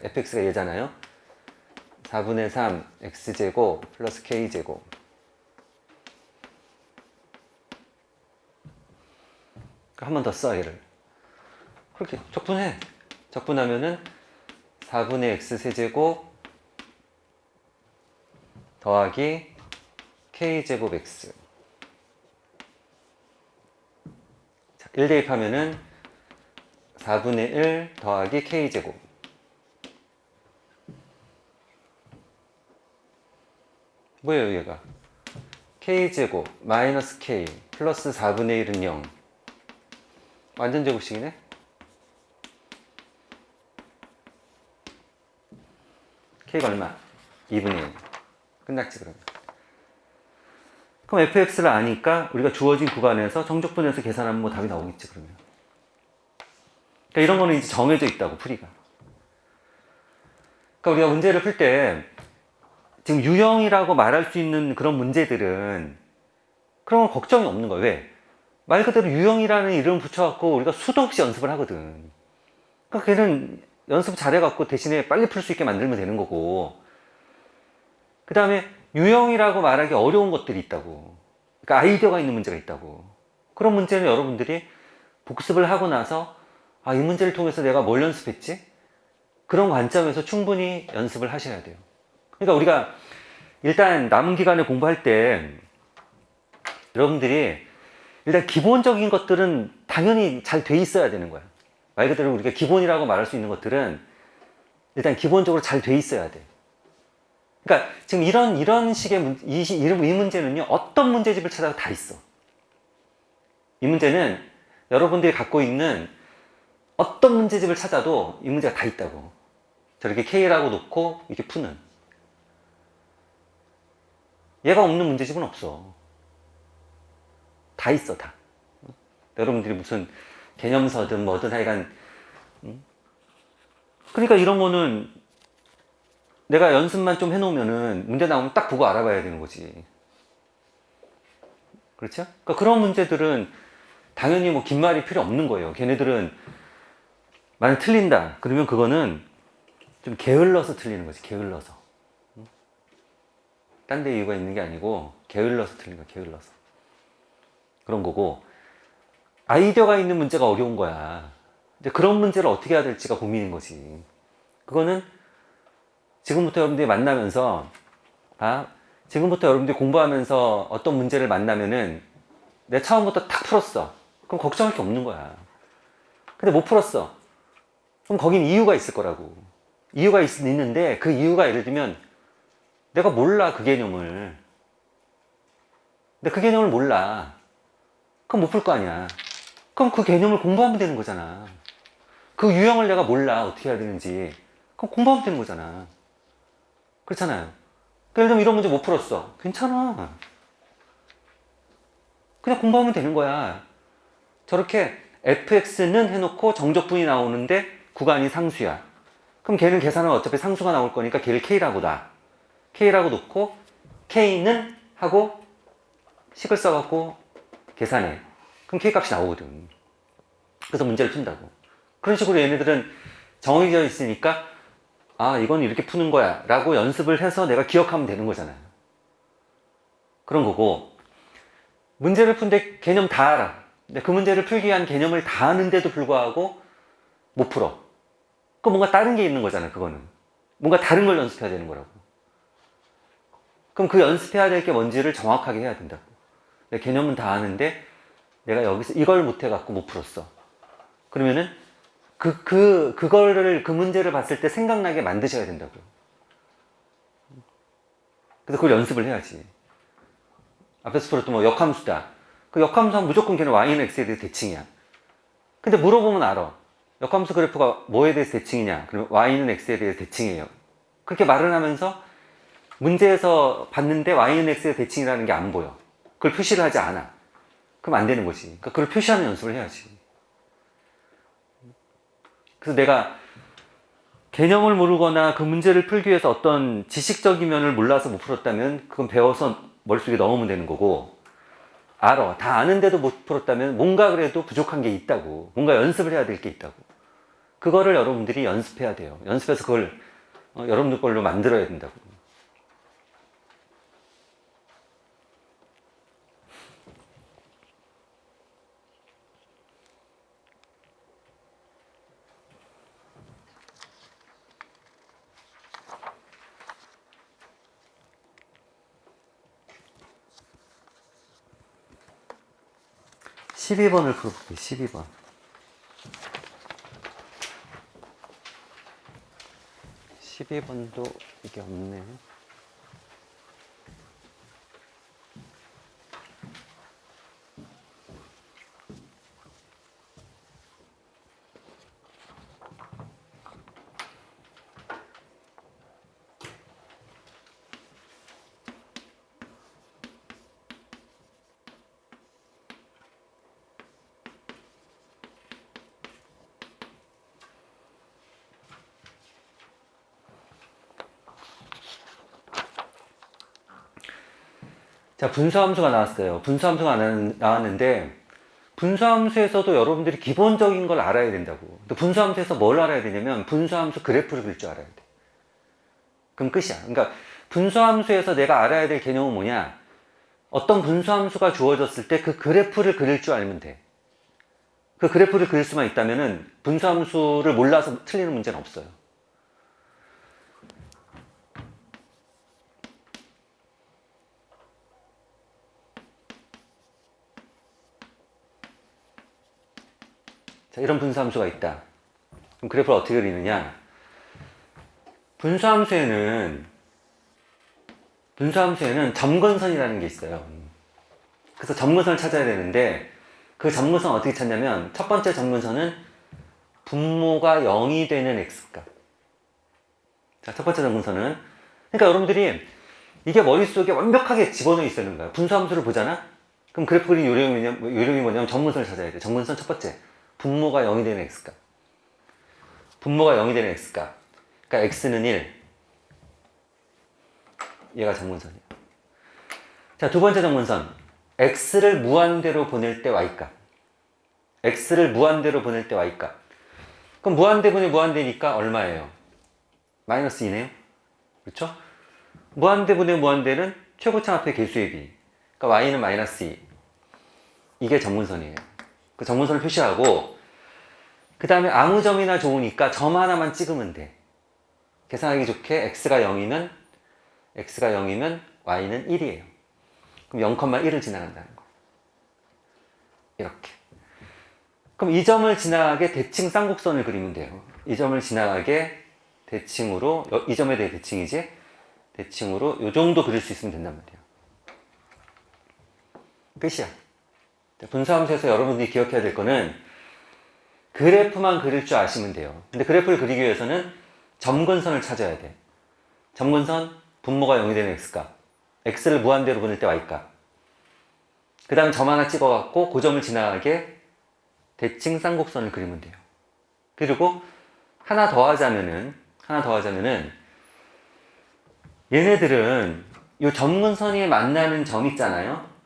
fx가 얘잖아요. 4분의 3 x제곱 플러스 k제곱. 한 번 더 써 얘를. 그렇게 적분해. 적분하면은 4분의 x 세제곱 더하기 k제곱 x. 자, 1 대입하면은 4분의 1 더하기 k제곱. 뭐예요 얘가? k제곱 마이너스 k 플러스 4분의 1은 0. 완전 제곱식이네? k가 얼마? 2분의 1. 끝났지 그러면. 그럼 fx를 아니까 우리가 주어진 구간에서 정적분해서 계산하면 뭐 답이 나오겠지 그러면. 그러니까 이런 거는 이제 정해져 있다고 풀이가. 그러니까 우리가 문제를 풀 때 지금 유형이라고 말할 수 있는 그런 문제들은 그런 건 걱정이 없는 거예요. 왜? 말 그대로 유형이라는 이름 붙여갖고 우리가 수도 없이 연습을 하거든. 그러니까 걔는 연습 잘해갖고 대신에 빨리 풀 수 있게 만들면 되는 거고, 그 다음에 유형이라고 말하기 어려운 것들이 있다고. 그러니까 아이디어가 있는 문제가 있다고. 그런 문제는 여러분들이 복습을 하고 나서 아, 이 문제를 통해서 내가 뭘 연습했지? 그런 관점에서 충분히 연습을 하셔야 돼요. 그러니까 우리가 일단 남은 기간에 공부할 때 여러분들이 일단 기본적인 것들은 당연히 잘 돼 있어야 되는 거야. 말 그대로 우리가 기본이라고 말할 수 있는 것들은 일단 기본적으로 잘 돼 있어야 돼. 그러니까 지금 이런 식의 이 문제는요, 어떤 문제집을 찾아도 다 있어. 이 문제는 여러분들이 갖고 있는 어떤 문제집을 찾아도 이 문제가 다 있다고. 저렇게 K라고 놓고 이렇게 푸는. 얘가 없는 문제집은 없어. 다 있어, 다. 여러분들이 무슨 개념서든 뭐든 하여간. 그러니까 이런 거는 내가 연습만 좀 해놓으면은 문제 나오면 딱 보고 알아봐야 되는 거지. 그렇죠? 그러니까 그런 문제들은 당연히 뭐 긴 말이 필요 없는 거예요. 걔네들은 만약 틀린다. 그러면 그거는 좀 게을러서 틀리는 거지. 게을러서. 딴 데 이유가 있는 게 아니고 게을러서 틀린 거야. 게을러서. 그런 거고, 아이디어가 있는 문제가 어려운 거야. 근데 그런 문제를 어떻게 해야 될지가 고민인 거지. 그거는 지금부터 여러분들이 만나면서, 지금부터 여러분들이 공부하면서 어떤 문제를 만나면은 내가 처음부터 탁 풀었어. 그럼 걱정할 게 없는 거야. 근데 못 풀었어. 그럼 거긴 이유가 있을 거라고. 이유가 있는데 그 이유가 예를 들면 내가 몰라, 그 개념을. 근데 그 개념을 몰라. 그럼 못 풀 거 아니야. 그럼 그 개념을 공부하면 되는 거잖아. 그 유형을 내가 몰라, 어떻게 해야 되는지. 그럼 공부하면 되는 거잖아. 그렇잖아요. 예를 들면 이런 문제 못 풀었어. 괜찮아. 그냥 공부하면 되는 거야. 저렇게 fx는 해놓고 정적분이 나오는데 구간이 상수야. 그럼 걔는 계산은 어차피 상수가 나올 거니까 걔를 k라고 놔. k라고 놓고 k는 하고 식을 써갖고 계산해. 그럼 k 값이 나오거든. 그래서 문제를 푼다고. 그런 식으로 얘네들은 정해져 있으니까 아, 이건 이렇게 푸는 거야 라고 연습을 해서 내가 기억하면 되는 거잖아요. 그런 거고, 문제를 푼데 개념 다 알아. 근데 그 문제를 풀기 위한 개념을 다 아는데도 불구하고 못 풀어. 그럼 뭔가 다른 게 있는 거잖아. 그거는 뭔가 다른 걸 연습해야 되는 거라고. 그럼 그 연습해야 될 게 뭔지를 정확하게 해야 된다고. 개념은 다 아는데 내가 여기서 이걸 못해갖고 못 풀었어. 그러면은 그 문제를 봤을 때 생각나게 만드셔야 된다고요. 그래서 그걸 연습을 해야지. 앞에서 풀었던 뭐 역함수다. 그 역함수 하면 무조건 걔는 y는 x에 대해서 대칭이야. 근데 물어보면 알아. 역함수 그래프가 뭐에 대해서 대칭이냐? 그러면 y는 x에 대해서 대칭이에요. 그렇게 말을 하면서 문제에서 봤는데 y는 x에 대칭이라는 게 안 보여. 그걸 표시를 하지 않아. 그럼 안 되는 거지. 그러니까 그걸 표시하는 연습을 해야지. 그래서 내가 개념을 모르거나 그 문제를 풀기 위해서 어떤 지식적인 면을 몰라서 못 풀었다면 그건 배워서 머릿속에 넣으면 되는 거고, 알아. 다 아는데도 못 풀었다면 뭔가 그래도 부족한 게 있다고. 뭔가 연습을 해야 될 게 있다고. 그거를 여러분들이 연습해야 돼요. 연습해서 그걸 여러분들 걸로 만들어야 된다고. 12번을 풀어볼게요. 12번. 12번도 이게 없네. 자, 분수함수가 나왔어요. 분수함수가 나왔는데, 분수함수에서도 여러분들이 기본적인 걸 알아야 된다고. 근데 분수함수에서 뭘 알아야 되냐면, 분수함수 그래프를 그릴 줄 알아야 돼. 그럼 끝이야. 그러니까, 분수함수에서 내가 알아야 될 개념은 뭐냐? 어떤 분수함수가 주어졌을 때 그 그래프를 그릴 줄 알면 돼. 그 그래프를 그릴 수만 있다면은, 분수함수를 몰라서 틀리는 문제는 없어요. 자, 이런 분수함수가 있다. 그럼 그래프를 어떻게 그리느냐? 분수함수에는 점근선이라는 게 있어요. 그래서 점근선을 찾아야 되는데, 그 점근선 어떻게 찾냐면, 첫 번째 점근선은 분모가 0이 되는 x값. 자, 첫 번째 점근선은, 그러니까 여러분들이 이게 머릿속에 완벽하게 집어넣어 있어야 되는 거야. 분수함수를 보잖아? 그럼 그래프 그린 요령이 뭐냐면 점근선을 찾아야 돼. 점근선 첫 번째. 분모가 0이 되는 x값. 분모가 0이 되는 x값. 그러니까 x는 1. 얘가 점근선이야. 자, 두 번째 점근선. x를 무한대로 보낼 때 y값. x를 무한대로 보낼 때 y값. 그럼 무한대분의 무한대니까 얼마예요? 마이너스 2네요. 그렇죠? 무한대분의 무한대는 최고차 합의 개수의 비. 그러니까 y는 마이너스 2. 이게 점근선이에요. 그 점근선을 표시하고, 그 다음에 아무 점이나 좋으니까 점 하나만 찍으면 돼. 계산하기 좋게 x가 0이면 y는 1이에요. 그럼 0,1을 지나간다는 거. 이렇게. 그럼 이 점을 지나가게 대칭 쌍곡선을 그리면 돼요. 이 점을 지나가게 대칭으로, 이 점에 대해 대칭이지? 대칭으로 이 정도 그릴 수 있으면 된단 말이에요. 끝이야. 분수함수에서 여러분들이 기억해야 될 거는 그래프만 그릴 줄 아시면 돼요. 근데 그래프를 그리기 위해서는 점근선을 찾아야 돼. 점근선, 분모가 0이 되는 x값. x를 무한대로 보낼 때 y값. 그 다음 점 하나 찍어갖고 그 점을 지나가게 대칭 쌍곡선을 그리면 돼요. 그리고 하나 더 하자면은 얘네들은 이 점근선이 만나는 점 있잖아요.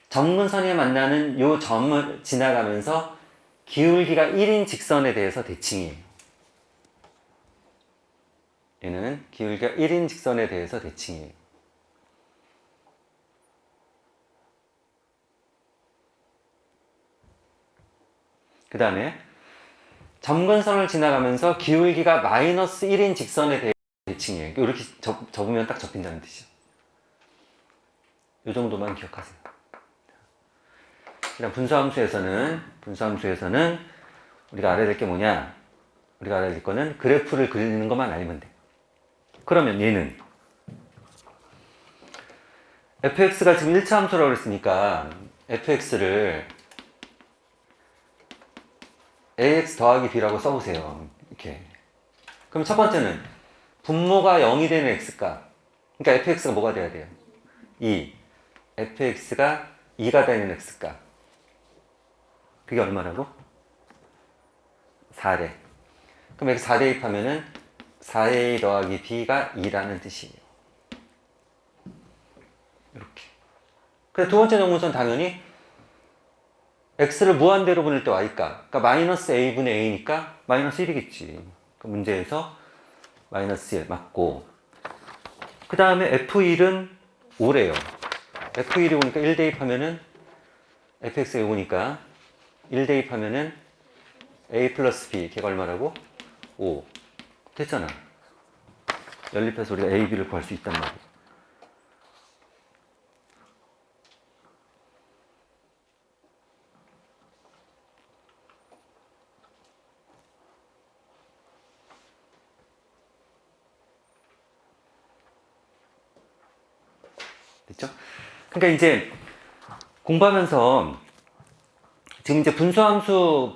점근선이 만나는 이 점을 지나가면서 기울기가 1인 직선에 대해서 대칭이에요. 얘는 기울기가 1인 직선에 대해서 대칭이에요. 그 다음에 점근선을 지나가면서 기울기가 마이너스 1인 직선에 대해서 대칭이에요. 이렇게 접으면 딱 접힌다는 뜻이죠. 이 정도만 기억하세요. 그냥 분수함수에서는 우리가 알아야 될 게 뭐냐? 우리가 알아야 될 거는 그래프를 그리는 것만 알면 돼. 그러면 얘는 fx가 지금 1차 함수라고 그랬으니까 fx를 ax 더하기 b라고 써보세요. 이렇게. 그럼 첫 번째는 분모가 0이 되는 x값. 그러니까 fx가 뭐가 돼야 돼요? 2. fx가 2가 되는 x값. 그게 얼마라고? 4대. 그럼 여기 4 대입하면은 4a 더하기 b가 2라는 뜻이에요. 이렇게. 그래서 두 번째 정문선 당연히 x를 무한대로 보낼 때 y값. 그러니까 마이너스 a분의 a니까 마이너스 1이겠지. 그 문제에서 마이너스 1 맞고. 그 다음에 f1은 5래요. f1이 오니까 1 대입하면은 fx가 오니까 1 대입하면은 a 플러스 b 걔가 얼마라고? 5 됐잖아. 연립해서 우리가 a, b를 구할 수 있단 말이야. 됐죠? 그러니까 이제 공부하면서 지금 이제 분수함수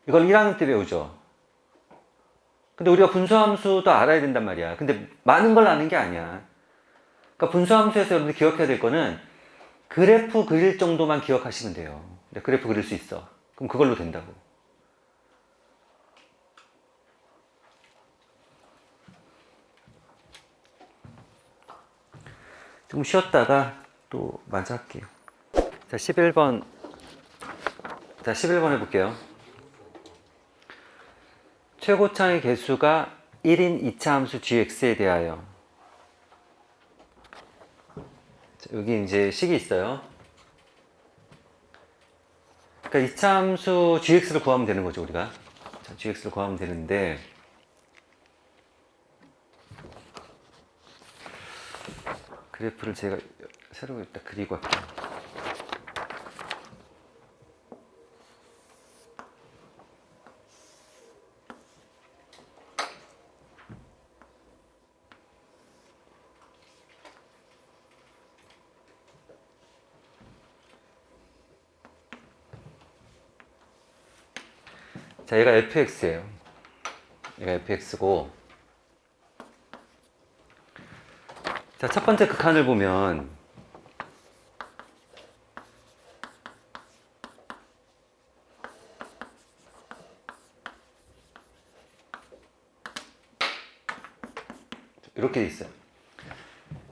이걸 1학년 때 배우죠. 근데 우리가 분수함수도 알아야 된단 말이야. 근데 많은 걸 아는 게 아니야. 그러니까 분수함수에서 여러분들 기억해야 될 거는 그래프 그릴 정도만 기억하시면 돼요. 그래프 그릴 수 있어. 그럼 그걸로 된다고. 좀 쉬었다가 또 마저 할게요. 자, 11번 해볼게요. 최고차의 개수가 1인 2차 함수 gx에 대하여. 자, 여기 이제 식이 있어요. 그러니까 2차 함수 gx를 구하면 되는 거죠, 우리가. 자, gx를 구하면 되는데, 그래프를 제가 새로 일단 그리고 할게요. 자, 얘가 fx예요. 얘가 fx고, 자, 첫 번째 극한을 보면 이렇게 돼 있어요.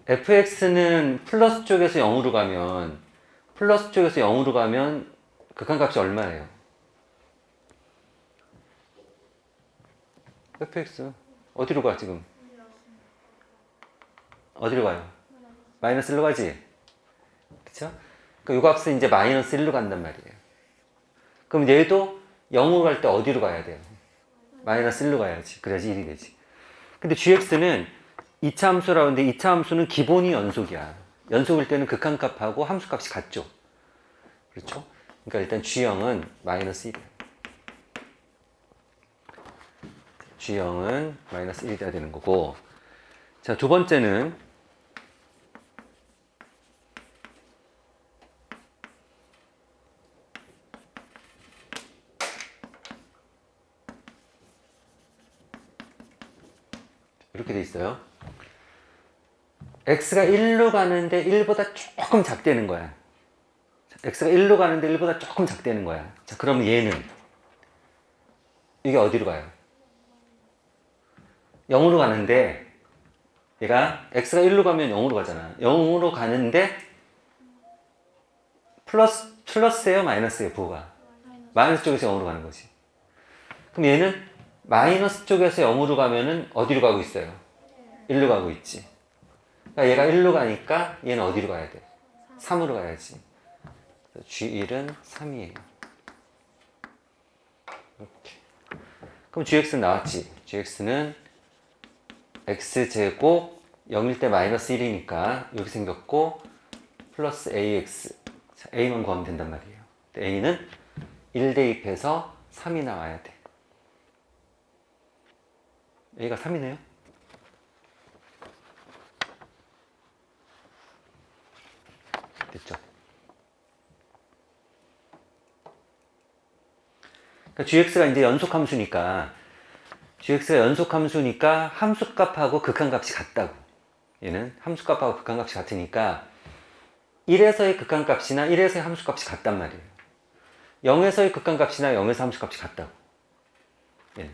fx는 플러스 쪽에서 0으로 가면 극한값이 얼마예요? fx 어디로 가 지금? 어디로 가요? 마이너스 1로 가지? 그쵸? 그러니까 이 값은 이제 마이너스 1로 간단 말이에요. 그럼 얘도 0으로 갈 때 어디로 가야 돼요? 마이너스 1로 가야지. 그래야지 1이 되지. 근데 gx는 2차 함수라고 하는데 2차 함수는 기본이 연속이야. 연속일 때는 극한값하고 함수값이 같죠. 그렇죠? 그러니까 일단 g0은 마이너스 1이에요. g0은 마이너스 1이 돼야 되는 거고. 자, 두 번째는 이렇게 돼 있어요. x가 1로 가는데 1보다 조금 작다는 거야. x가 1로 가는데 1보다 조금 작다는 거야. 자, 그럼 얘는 이게 어디로 가요? 0으로 가는데 얘가 x가 1로 가면 0으로 가잖아. 0으로 가는데 플러스예요, 마이너스예요, 부호가? 마이너스 쪽에서 0으로 가는 거지. 그럼 얘는 마이너스 쪽에서 0으로 가면은 어디로 가고 있어요? 1로 가고 있지. 그러니까 얘가 1로 가니까 얘는 어디로 가야 돼? 3으로 가야지. G1은 3이에요. 이렇게. 그럼 GX는 나왔지. GX는 X제곱 0일 때 마이너스 1이니까 이렇게 생겼고 플러스 AX 자, A만 구하면 된단 말이에요. A는 1 대입해서 3이 나와야 돼. A가 3이네요. 됐죠? 그러니까 gx가 이제 연속함수니까 gx가 연속함수니까 함수값하고 극한값이 같다고. 얘는 함수값하고 극한값이 같으니까 1에서의 극한값이나 1에서의 함수값이 같단 말이에요. 0에서의 극한값이나 0에서 함수값이 같다고. 얘는.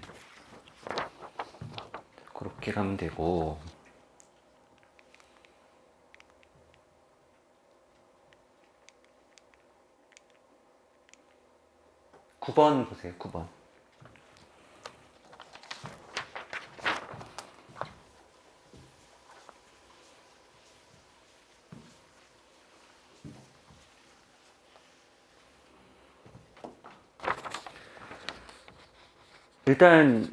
그렇게 가면 되고, 9번 보세요. 9번. 일단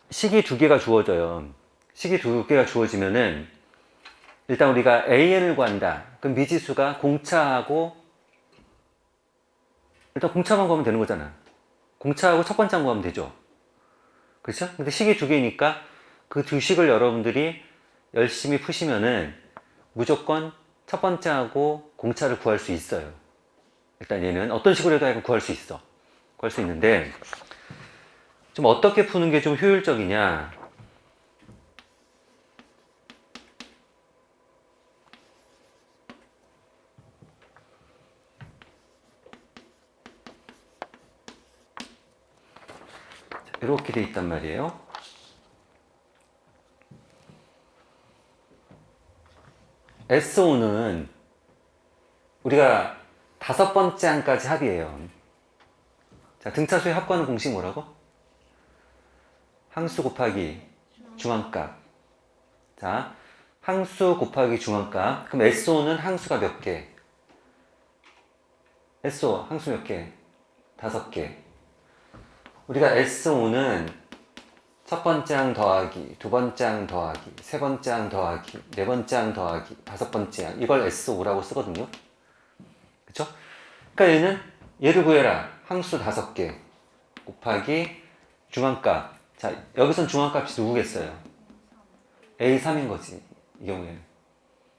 식이 두 개가 주어져요. 식이 두 개가 주어지면은 일단 우리가 AN을 구한다. 그럼 미지수가 공차하고 일단 공차만 구하면 되는 거잖아. 공차하고 첫 번째 한 구하면 되죠. 그렇죠? 근데 식이 두 개니까 그 두 식을 여러분들이 열심히 푸시면은 무조건 첫 번째하고 공차를 구할 수 있어요. 일단 얘는 어떤 식으로 해도 구할 수 있어. 구할 수 있는데 좀 어떻게 푸는 게 좀 효율적이냐. 이렇게 돼 있단 말이에요. SO는 우리가 5번째 항까지 합이에요. 자, 등차수의 합과는 공식 뭐라고? 항수 곱하기 중앙값. 자, 항수 곱하기 중앙값. 그럼 SO는 항수가 몇 개? SO 항수 몇 개? 5개. 우리가 SO는 첫 번째 항 더하기, 두 번째 항 더하기, 세 번째 항 더하기, 네 번째 항 더하기, 5번째 항. 이걸 SO라고 쓰거든요. 그쵸? 그러니까 얘는 얘를 구해라. 항수 5개 곱하기 중앙값. 자, 여기선 중앙값이 누구겠어요? A3인 거지. 이 경우에는.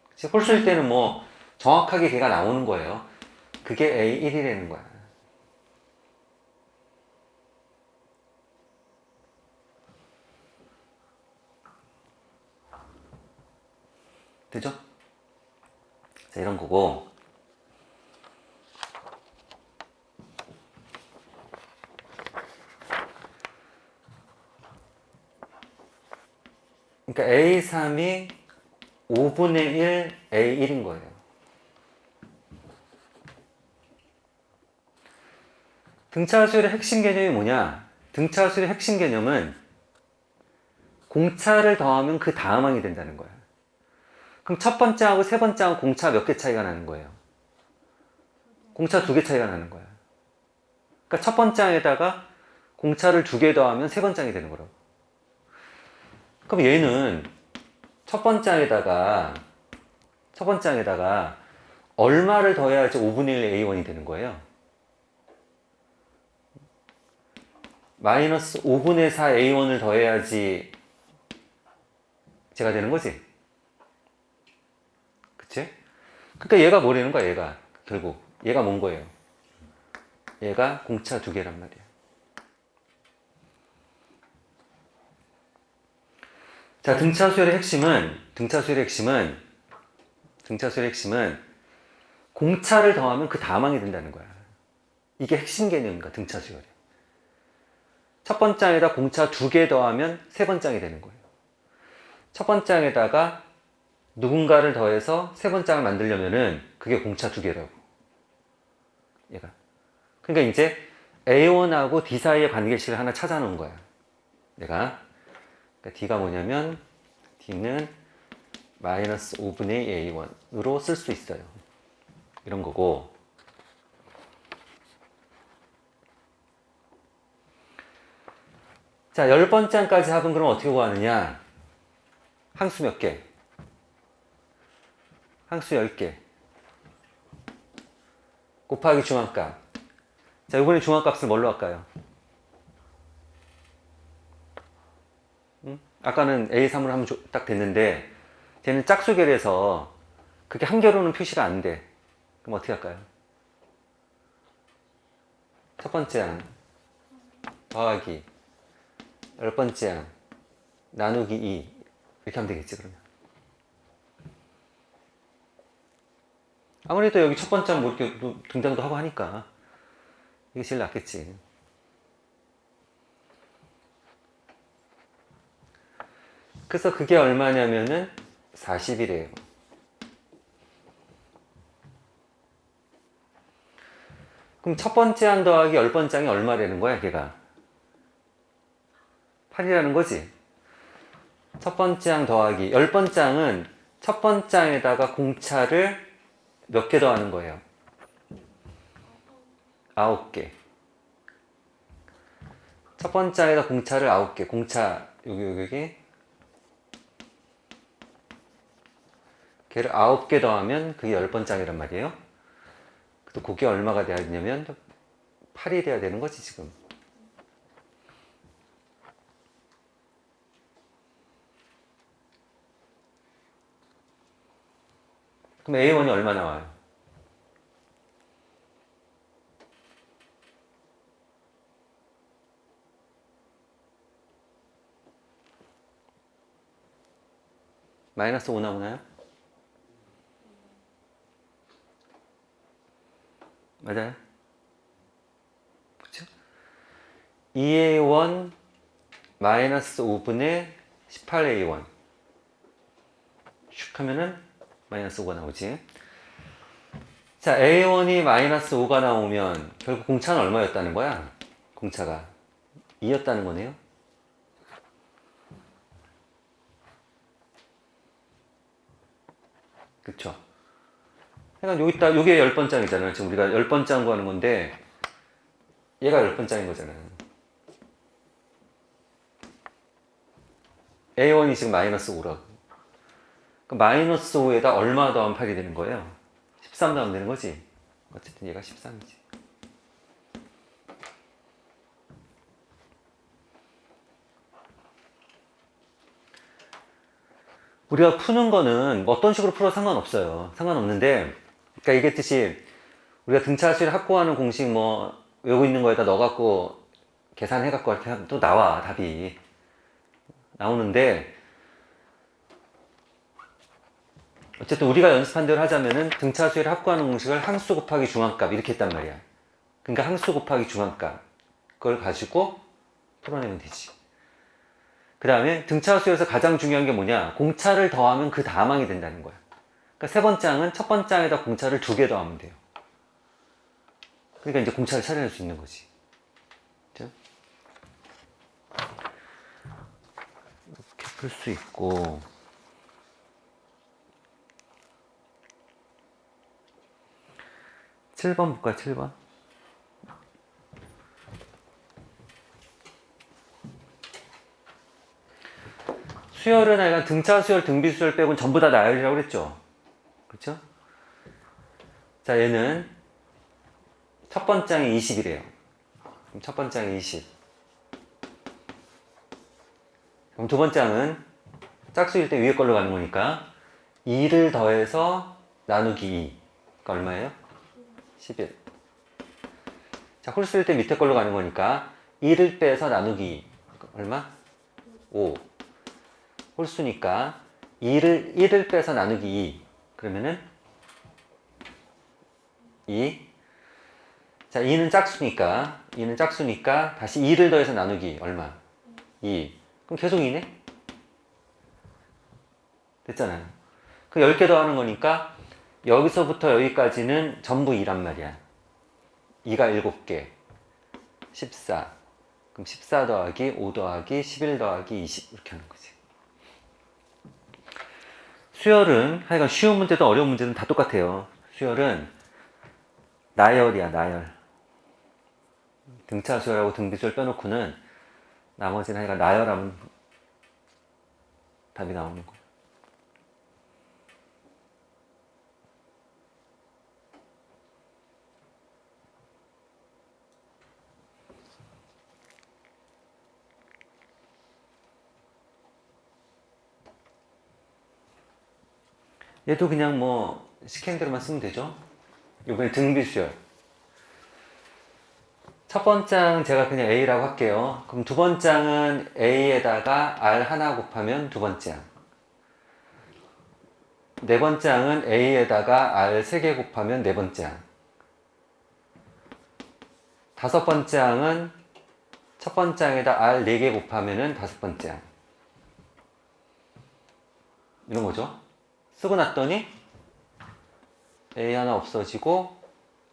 그치? 홀수일 때는 뭐 정확하게 걔가 나오는 거예요. 그게 A1이라는 거야. 되죠? 자, 이런 거고. 그러니까 A3이 5분의 1 A1인 거예요. 등차수열의 핵심 개념이 뭐냐? 등차수열의 핵심 개념은 공차를 더하면 그 다음 항이 된다는 거야. 그럼 첫 번째하고 세 번째하고 공차 몇 개 차이가 나는 거예요? 공차 2개 차이가 나는 거야. 그러니까 첫 번째 항에다가 공차를 2개 더하면 세 번째 항이 되는 거라고. 그럼 얘는 첫 번째 항에다가 얼마를 더해야지 5분의 1 A1이 되는 거예요? 마이너스 5분의 4 A1을 더해야지 제가 되는 거지? 그치? 그러니까 얘가 뭐라는 거야, 얘가. 결국. 얘가 뭔 거예요? 얘가 공차 2개란 말이야. 자, 등차수열의 핵심은 공차를 더하면 그 다음 항이 된다는 거야. 이게 핵심 개념인가, 등차수열이. 첫 번째 항에다 공차 2개 더하면 세 번째 항이 되는 거예요. 첫 번째 항에다가 누군가를 더해서 세 번째 항을 만들려면은 그게 공차 2개라고. 얘가. 그러니까 이제 A1하고 D 사이의 관계식을 하나 찾아놓은 거야. 내가. 그러니까 D가 뭐냐면 D는 마이너스 5분의 A1으로 쓸 수 있어요. 이런 거고. 자, 10번째 항까지 합은 그럼 어떻게 구하느냐? 항수 몇 개? 항수 10개. 곱하기 중앙값. 자, 이번에 중앙값을 뭘로 할까요? 아까는 A3으로 하면 딱 됐는데 쟤는 짝수결해서 그게 한 개로는 표시가 안 돼. 그럼 어떻게 할까요? 첫 번째 항 더하기 10번째 항 나누기 2 이렇게 하면 되겠지 그러면. 아무래도 여기 첫 번째 항 뭐 이렇게 등장도 하고 하니까 이게 제일 낫겠지. 그래서 그게 얼마냐면은 40이래요. 그럼 첫 번째 항 더하기 10번째 항이 얼마라는 거야, 걔가? 8이라는 거지? 첫 번째 항 더하기 10번째 항은 첫 번째 항에다가 공차를 몇 개 더하는 거예요? 9개. 첫 번째 항에다 공차를 9개. 공차, 여기. 걔를 9개 더하면 그게 10번째 항이란 말이에요. 또 그게 얼마가 돼야 되냐면 8이 돼야 되는 거지 지금. 그럼 A1이 얼마 나와요? 마이너스 5 나오나요? 맞아요? 그렇죠? 2A1 마이너스 5분의 18A1 슉 하면은 마이너스 5가 나오지. 자, A1이 마이너스 5가 나오면 결국 공차는 얼마였다는 거야? 공차가 2였다는 거네요. 그쵸? 그러니까 여기 있다, 요게 10번장이잖아요. 지금 우리가 10번장 구하는 건데 얘가 10번장인 거잖아요. A1이 지금 마이너스 5라고. 그럼 마이너스 5에다 얼마 더하면 8이 되는 거예요? 13 더하면 되는 거지. 어쨌든 얘가 13이지. 우리가 푸는 거는 어떤 식으로 풀어도 상관없어요. 상관없는데, 그러니까 얘기했듯이 우리가 등차수를 확보하는 공식 뭐 외우고 있는 거에다 넣어갖고 계산해갖고 이렇게 하면 또 나와, 답이. 나오는데, 어쨌든 우리가 연습한 대로 하자면은 등차수를 확보하는 공식을 항수 곱하기 중앙값 이렇게 했단 말이야. 그러니까 항수 곱하기 중앙값 그걸 가지고 풀어내면 되지. 그 다음에 등차수에서 가장 중요한 게 뭐냐, 공차를 더하면 그 다음 항이 된다는 거야. 그러니까 세 번째 항은 첫 번째 항에다 공차를 2개 더하면 돼요. 그러니까 이제 공차를 찾아낼 수 있는 거지. 그렇죠? 이렇게 풀 수 있고, 7번 볼까요? 7번. 수열은 하여간 등차 수열, 등비 수열 빼고는 전부 다 나열이라고 그랬죠. 그렇죠? 자, 얘는 첫 번째 항이 20이래요. 그럼 첫 번째 항이 20. 그럼 두 번째 항은 짝수일 때 위에 걸로 가는 거니까 2를 더해서 나누기 2. 그러니까 얼마예요? 11. 자, 홀수일 때 밑에 걸로 가는 거니까 2를 빼서 나누기 2. 그러니까 얼마? 5. 홀수니까 1을 빼서 나누기 2. 그러면은 2. 자, 2는 짝수니까 다시 2를 더해서 나누기 얼마? 2. 그럼 계속 2네? 됐잖아요. 그 10개 더하는 거니까 여기서부터 여기까지는 전부 2란 말이야. 2가 7개. 14. 그럼 14 더하기 5 더하기 11 더하기 20 이렇게 하는 거지. 수열은 하여간 쉬운 문제든 어려운 문제든 다 똑같아요. 수열은 나열이야, 나열. 등차 수열하고 등비 수열 빼놓고는 나머지는 하여간 나열하면 답이 나오는 거예요. 얘도 그냥 뭐 시키는 대로만 쓰면 되죠. 이번에 등비수열. 첫 번째 장 제가 그냥 A라고 할게요. 그럼 두 번째 장은 A에다가 R 하나 곱하면 두 번째 장. 네 번째 장은 A에다가 R 3개 곱하면 네 번째 장. 다섯 번째 장은 첫 번째 장에다 R 4개 곱하면은 다섯 번째 장. 이런 거죠. 쓰고 났더니 A 하나 없어지고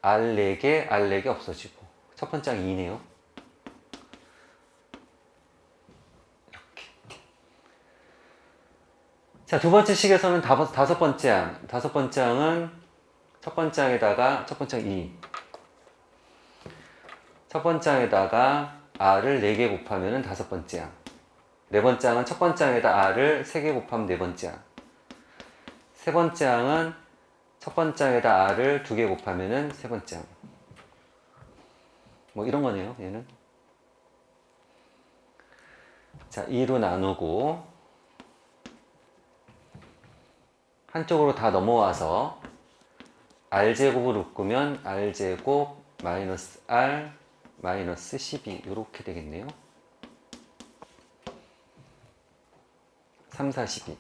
R 4개, R 4개 없어지고 첫 번째 장 2네요. 이렇게. 자, 두 번째 식에서는 다섯 번째 장. 다섯 번째 장은 첫 번째 장에다가 첫 번째 장 2. 첫 번째 장에다가 R을 4개 곱하면은 다섯 번째 장. 네 번째 장은 첫 번째 장에다 R을 3개 곱하면 네 번째 장. 세 번째 장은 첫 번째 장에다 R을 2개 곱하면은 세 번째 장. 뭐 이런 거네요, 얘는. 자, 2로 나누고 한쪽으로 다 넘어와서 R제곱을 묶으면 R제곱 마이너스 R 마이너스 12 이렇게 되겠네요. 3, 4, 12.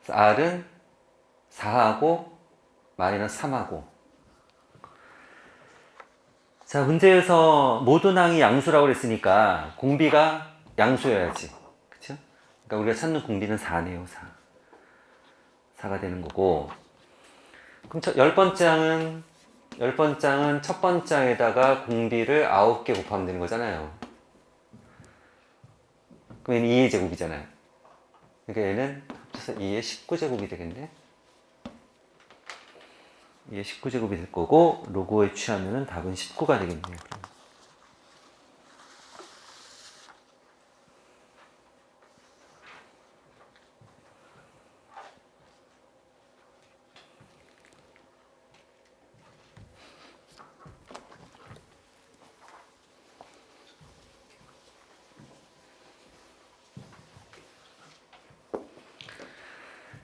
R은 4하고 마이너스 3하고. 자, 문제에서 모든 항이 양수라고 그랬으니까 공비가 양수여야지. 그쵸? 그러니까 우리가 찾는 공비는 4네요. 4가 되는 거고. 그럼 열 번째 항은 첫 번째 항에다가 공비를 9개 곱하면 되는 거잖아요. 그럼 얘는 2의 제곱이잖아요. 그러니까 얘는 합쳐서 2의 19제곱이 되겠네. 2의 19제곱이 될 거고 로고에 취하면 답은 19가 되겠네요.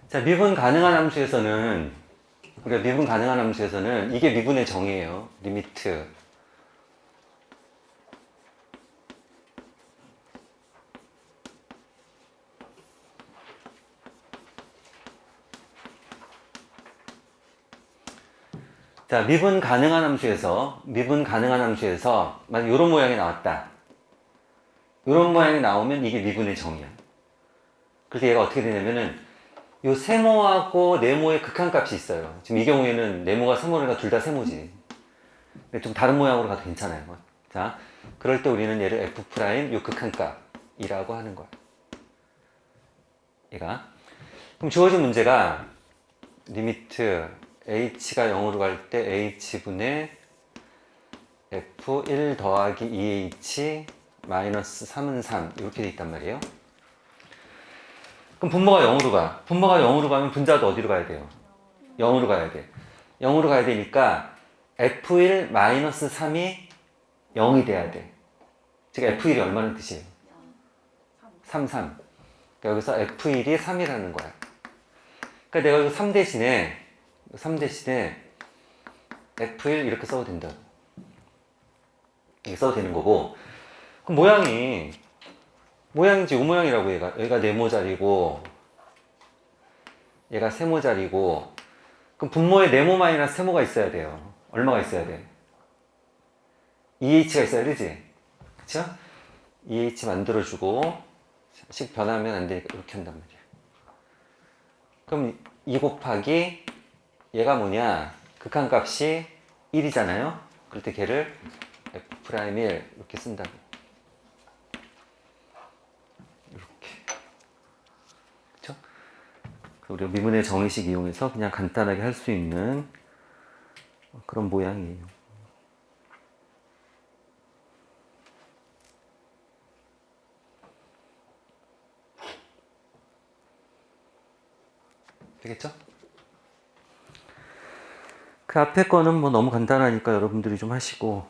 자, 미분 가능한 함수에서는 우리가 미분 가능한 함수에서는 이게 미분의 정의예요. 리미트 자, 미분 가능한 함수에서 만약 이런 모양이 나왔다. 이런 모양이 나오면 이게 미분의 정의야. 그래서 얘가 어떻게 되냐면은 요 세모하고 네모의 극한값이 있어요. 지금 이 경우에는 네모가 세모니까 둘 다 세모지. 근데 좀 다른 모양으로 가도 괜찮아요. 자, 그럴 때 우리는 얘를 f' 요 극한값이라고 하는 거야. 얘가. 그럼 주어진 문제가 리미트 h가 0으로 갈 때 h분의 f1 더하기 2h 마이너스 3은 3 이렇게 돼 있단 말이에요. 그럼 분모가 0으로 가. 분모가 0으로 가면 분자도 어디로 가야 돼요? 0으로 가야 돼. 0으로 가야 되니까 f1 마이너스 3이 0이 돼야 돼. 즉 f1이 얼마나 뜻이에요? 3, 3. 그러니까 여기서 f1이 3이라는 거야. 그러니까 내가 여기 3 대신에 f1 이렇게 써도 된다. 이렇게 써도 되는 거고. 그럼 모양이 이 모양이라고 얘가 네모자리고 얘가 세모자리고 그럼 분모에 네모 마이너스 세모가 있어야 돼요. 얼마가 있어야 돼? 2h가 있어야 되지? 그쵸? 2h 만들어주고 식 변하면 안 되니까 이렇게 한단 말이야. 그럼 2 곱하기 얘가 뭐냐? 극한값이 1이잖아요? 그럴 때 걔를 f'1 이렇게 쓴다고. 우리가 미분의 정의식 이용해서 그냥 간단하게 할 수 있는 그런 모양이에요. 되겠죠? 그 앞에 거는 뭐 너무 간단하니까 여러분들이 좀 하시고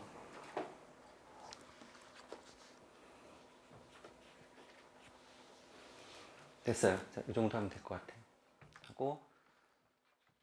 됐어요. 자, 이 정도 하면 될 것 같아요. 하고